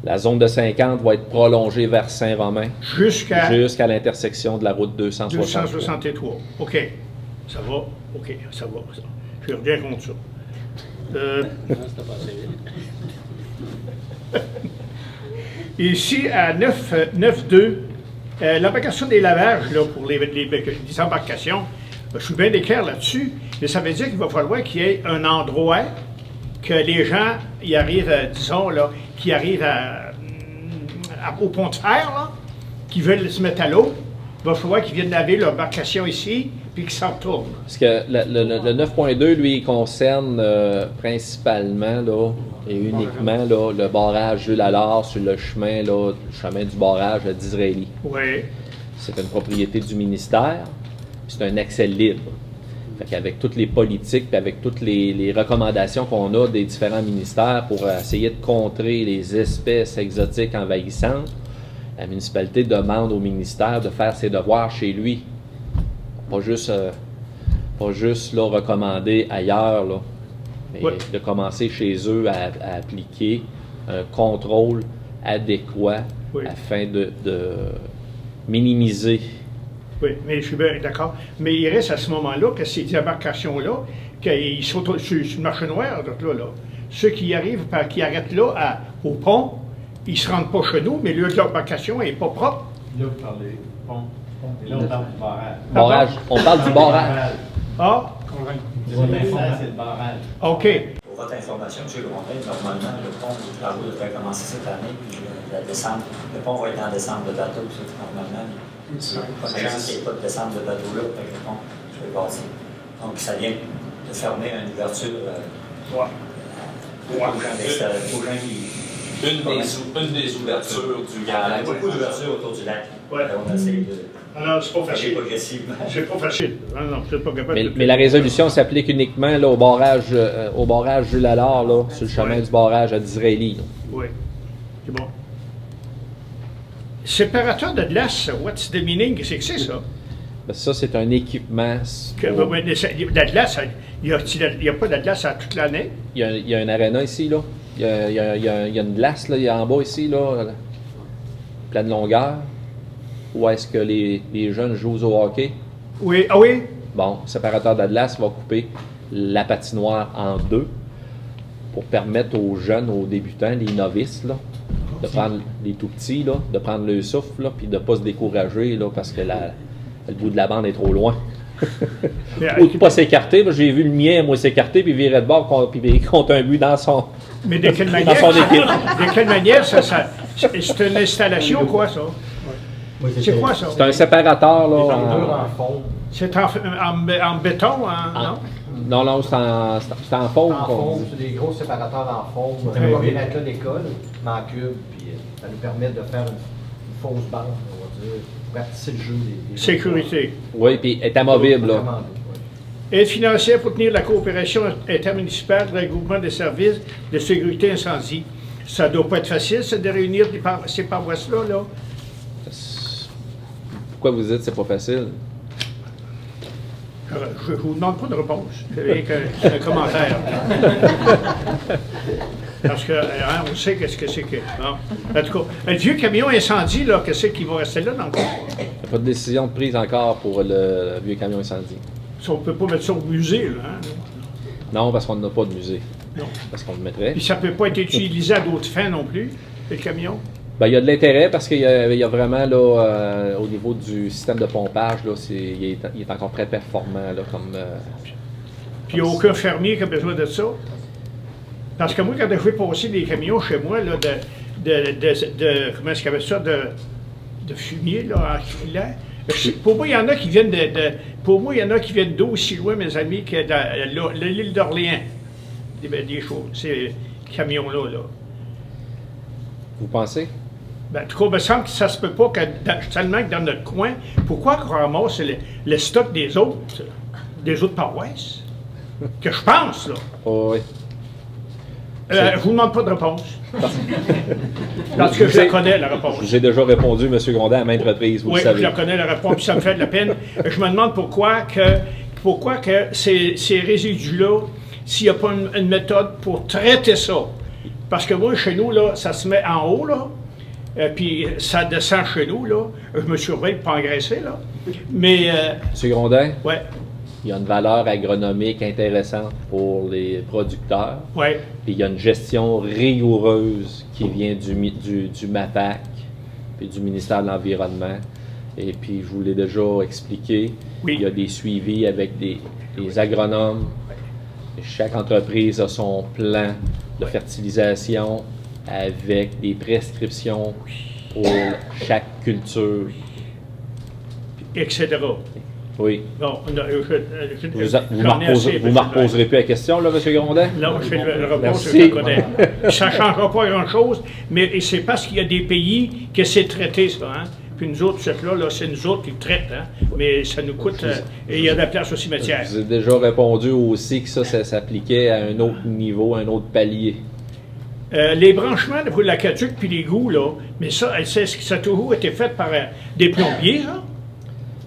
La zone de 50 va être prolongée vers Saint-Romain. Jusqu'à l'intersection de la route 263. OK. Ça va. OK, ça va. Ça. Je reviens contre ça. Ici, à 9.2, l'embarcation des lavages là, pour les embarcations, je suis bien d'équerre là-dessus, mais ça veut dire qu'il va falloir qu'il y ait un endroit que les gens y arrivent, disons, là, qui arrivent au pont de fer, là, qui veulent se mettre à l'eau, il va falloir qu'ils viennent laver leur embarcation ici, puis qu'ils s'en retournent. Parce que le 9.2, lui, il concerne principalement là, et uniquement là, le barrage Jules Allard sur le chemin du barrage d'Israéli. Oui. C'est une propriété du ministère, c'est un accès libre. Fait qu'avec toutes les politiques et avec toutes les recommandations qu'on a des différents ministères pour essayer de contrer les espèces exotiques envahissantes, la municipalité demande au ministère de faire ses devoirs chez lui. Pas juste là, recommander ailleurs, là, mais de commencer chez eux à appliquer un contrôle adéquat afin de minimiser. Oui, mais je suis bien d'accord. Mais il reste à ce moment-là que ces embarcations-là, qu'ils sont sur le marché noir, là. Ceux qui arrivent, qui arrêtent là au pont, ils ne se rendent pas chez nous, mais leur embarcation n'est pas propre. Là, vous parlez pont. Et là, on parle du barrage. Barrage. On parle du barrage. Ah? C'est le barrage. OK. Pour votre information, M. Grondin, normalement, le pont, les travaux devraient commencer cette année, puis le pont va être en décembre de bateau, c'est normalement. Pas de chance qu'il n'y ait pas de décembre de bateau là, avec le pont, je vais passer. Donc, ça vient de fermer une ouverture aux gens qui. Une des ouvertures du grand lac. Il y a beaucoup d'ouvertures autour du lac. Ouais. On essaie de. Alors, c'est pas facile. Progressivement. C'est pas facile. Non, c'est pas capable mais la résolution s'applique uniquement là, au barrage Jules Allard, là, sur le chemin du barrage à d'Israéli. Oui. C'est bon. Séparateur de glace, what's the meaning? Qu'est-ce que c'est ça? Ben, ça, c'est un équipement. La glace, il n'y a pas de glace à toute l'année? Il y a un aréna ici, là. Il y a une glace, là, il y a en bas ici, là, pleine longueur. Où est-ce que les jeunes jouent au hockey? Oui, ah oui? Bon, le séparateur de glace va couper la patinoire en deux pour permettre aux jeunes, aux débutants, les novices, là, de prendre les tout petits, là, de prendre le souffle, là, puis de ne pas se décourager là, parce que le bout de la bande est trop loin. Ou de ne pas s'écarter. J'ai vu le mien, moi, s'écarter, puis virer de bord, puis il compte un but dans son. Mais de quelle manière? Dans son équipe. De quelle manière c'est une installation, quoi, ça? C'est quoi ça? C'est un séparateur, là. C'est en béton, hein? Non? Non, non, c'est en foam. En foam, c'est des gros séparateurs en foam. Très On va bien. mettre là d'école, mais en cube, puis ça nous permet de faire une fausse bande, on va dire, pour rapetisser le jeu des Sécurité. Oui, puis elle est amovible, là. Aide financière pour tenir la coopération intermunicipale de regroupement des services de sécurité incendie. Ça ne doit pas être facile, ça, de réunir ces paroisses-là, là. Pourquoi vous dites que c'est pas facile? Je ne vous demande pas de réponse. C'est un commentaire. Parce que on sait qu'est-ce que c'est que. Bon. En tout cas, le vieux camion incendie, là, qu'est-ce qui va rester là dans le coin? Il n'y a pas de décision prise encore pour le vieux camion incendie. On ne peut pas mettre ça au musée, là. Hein? Non, parce qu'on n'a pas de musée. Non. Parce qu'on le mettrait. Puis ça ne peut pas être utilisé à d'autres fins non plus, le camion? Ben, il y a de l'intérêt parce qu'il y a vraiment, là, au niveau du système de pompage, là, il est encore très performant, là, comme... Puis il n'y a aucun fermier qui a besoin de ça? Parce que moi, quand je fais passer des camions chez moi, là, comment est-ce qu'il y avait ça, de fumier, là, en filant, pour moi, il y en a qui viennent pour moi, il y en a qui viennent d'aussi loin, mes amis, que l'île d'Orléans. Des choses, ces camions-là, là. Vous pensez? Ben, en tout cas, il me semble que ça se peut pas que tellement que dans notre coin, pourquoi qu'on ramasse le stock des autres paroisses? Que je pense, là. Oh, oui. Je vous demande pas de réponse. Parce que je la connais, la réponse. J'ai déjà répondu, M. Grondin, à maintes reprises, vous le savez. Oui, je la connais, la réponse, puis ça me fait de la peine. Je me demande pourquoi que ces résidus-là, s'il n'y a pas une méthode pour traiter ça. Parce que moi, chez nous, là, ça se met en haut, là, puis ça descend chez nous, là. Je me surveille de ne pas engraisser, là. Mais... M. Grondin? Oui. Il y a une valeur agronomique intéressante pour les producteurs. Oui. Puis il y a une gestion rigoureuse qui vient du MAPAC, puis du ministère de l'Environnement. Et puis, je vous l'ai déjà expliqué, il y a des suivis avec des agronomes. Chaque entreprise a son plan de fertilisation avec des prescriptions pour chaque culture. Etc. Oui. Bon, vous ne me reposerez plus la question, là, M. Grondin? Non, je fais le réponse, je le connais. Ça ne changera pas grand-chose, mais c'est parce qu'il y a des pays que c'est traité, ça. Hein? Puis nous autres, là, c'est nous autres qui le traitent. Hein? Mais ça nous coûte... et il y a de la place au cimetière. Je vous ai déjà répondu aussi que ça s'appliquait à un autre niveau, à un autre palier. Les branchements pour l'aqueduc puis l'égout, là, mais ça a toujours été fait par des plombiers, ça?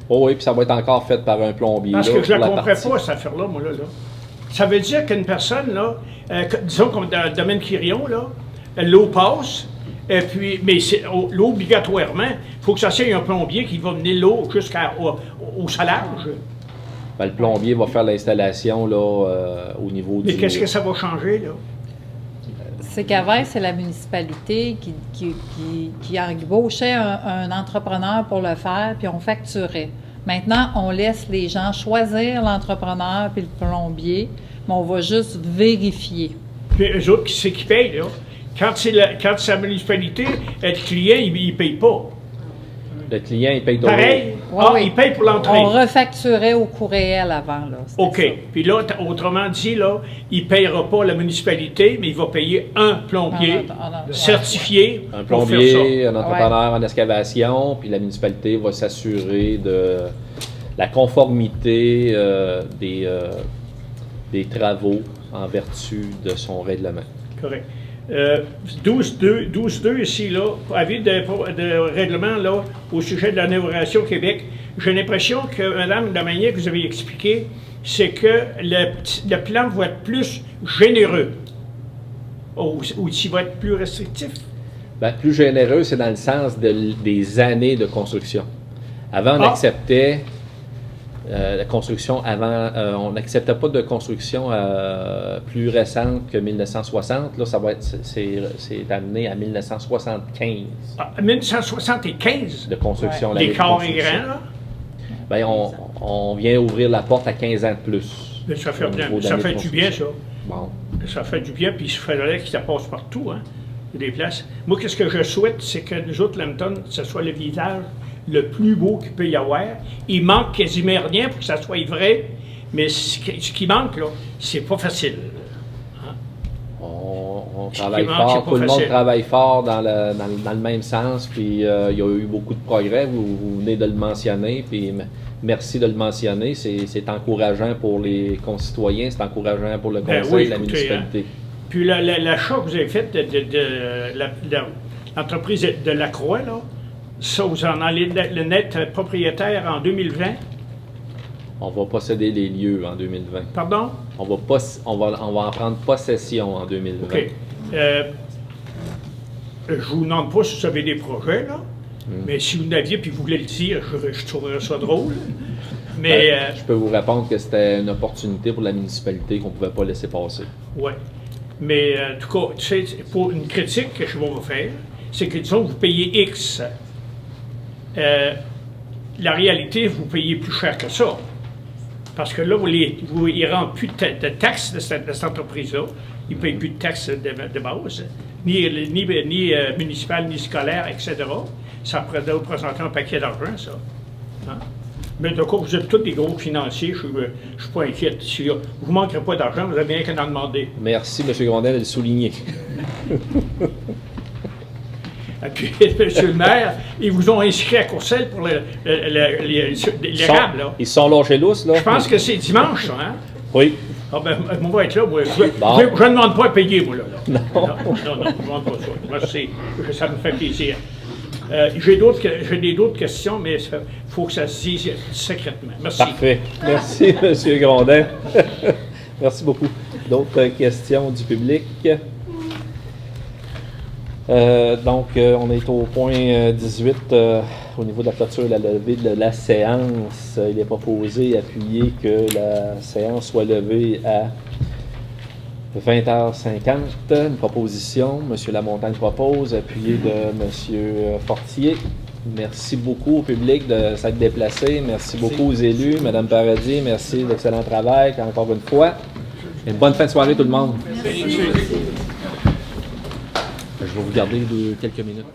Oh oui, puis ça va être encore fait par un plombier. Parce là, que je ne la comprends partie. pas, cette affaire-là, moi, là. Ça veut dire qu'une personne, là, disons comme dans le domaine Quirion, là, l'eau passe, et puis, mais l'eau, obligatoirement, il faut que ça soit un plombier qui va mener l'eau jusqu'au salage. Ben, le plombier va faire l'installation là, au niveau du... Mais qu'est-ce que ça va changer, là? C'est qu'avant, c'est la municipalité qui embauchait un entrepreneur pour le faire, puis on facturait. Maintenant, on laisse les gens choisir l'entrepreneur puis le plombier, mais on va juste vérifier. Puis eux autres, c'est qui payent, là? Quand c'est la municipalité, le client, il ne paye pas. Le client, il paye d'autres. Pareil? Il paye pour l'entrée. On refacturait au coût réel avant, là. OK. Ça. Puis là, autrement dit, là, il ne payera pas la municipalité, mais il va payer un plombier certifié. Un pour plombier, faire ça. un entrepreneur en excavation, puis la municipalité va s'assurer de la conformité des travaux en vertu de son règlement. Correct. 12.2 ici, là, avis de règlement là, au sujet de la Néoration Québec. J'ai l'impression que, Mme de la manière que vous avez expliqué, c'est que le plan va être plus généreux ou s'il va être plus restrictif. Bien, plus généreux, c'est dans le sens des années de construction. Avant, on acceptait la construction avant, on n'acceptait pas de construction plus récente que 1960. Là, ça va être, c'est amené à 1975. Ah, 1975? De construction. Ouais. L'écart est grand, là? Bien, on vient ouvrir la porte à 15 ans de plus. Mais ça fait du bien, ça. Bon. Ça fait du bien, puis il faudrait que ça passe partout, hein, des places. Moi, qu'est-ce que je souhaite, c'est que nous autres, Lambton, ce soit le village le plus beau qu'il peut y avoir. Il manque quasiment rien pour que ça soit vrai, Mais ce qui manque, là, c'est pas facile. Hein? On Ce travaille qui manque, fort, c'est pas tout le monde facile. travaille fort dans le même sens, puis il y a eu beaucoup de progrès, vous venez de le mentionner, puis merci de le mentionner, c'est encourageant pour les concitoyens, c'est encourageant pour le conseil, Oui, la écoutez, municipalité. hein. Puis l'achat que vous avez fait de l'entreprise de Lacroix, là, ça, vous en allez le net propriétaire en 2020. On va posséder les lieux en 2020. Pardon? On va en prendre possession en 2020. OK. Je vous demande pas si vous avez des projets, là, mais si vous l'aviez puis vous voulez le dire, je trouverais ça drôle. Mais je peux vous répondre que c'était une opportunité pour la municipalité qu'on ne pouvait pas laisser passer. oui. Mais en tout cas, tu sais, pour une critique que je vais vous faire, c'est que disons que vous payez X. La réalité, vous payez plus cher que ça. Parce que là, ils ne rentrent plus de taxes de cette entreprise-là. Ils ne payent plus de taxes de base, ni municipales, ni scolaires, etc. Ça représente un paquet d'argent, ça. Hein? Mais de quoi, vous êtes tous des gros financiers, je ne suis pas inquiète. Si vous ne manquerez pas d'argent, vous avez bien qu'à en demander. Merci, M. Grondin, de le souligner. Et puis, M. le maire, ils vous ont inscrit à Courcelles pour l'érable, là. Ils sont lâchés lousses, là. Je pense que c'est dimanche, ça, hein? Oui. Ah ben, on va être là, moi. Je ne demande pas à payer, moi, là. Non, je ne demande pas ça. Moi, ça me fait plaisir. J'ai d'autres questions, mais il faut que ça se dise secrètement. Merci. Parfait. Merci, M. Grondin. Merci beaucoup. D'autres questions du public? Donc, on est au point 18 au niveau de la clôture et la levée de la séance. Il est proposé et appuyé que la séance soit levée à 20h50. Une proposition. M. Lamontagne propose, appuyé de M. Fortier. Merci beaucoup au public de s'être déplacé. Merci beaucoup aux élus. Mme Paradis, merci de l'excellent travail, encore une fois. Et une bonne fin de soirée, tout le monde. Merci. Je vais vous garder quelques minutes.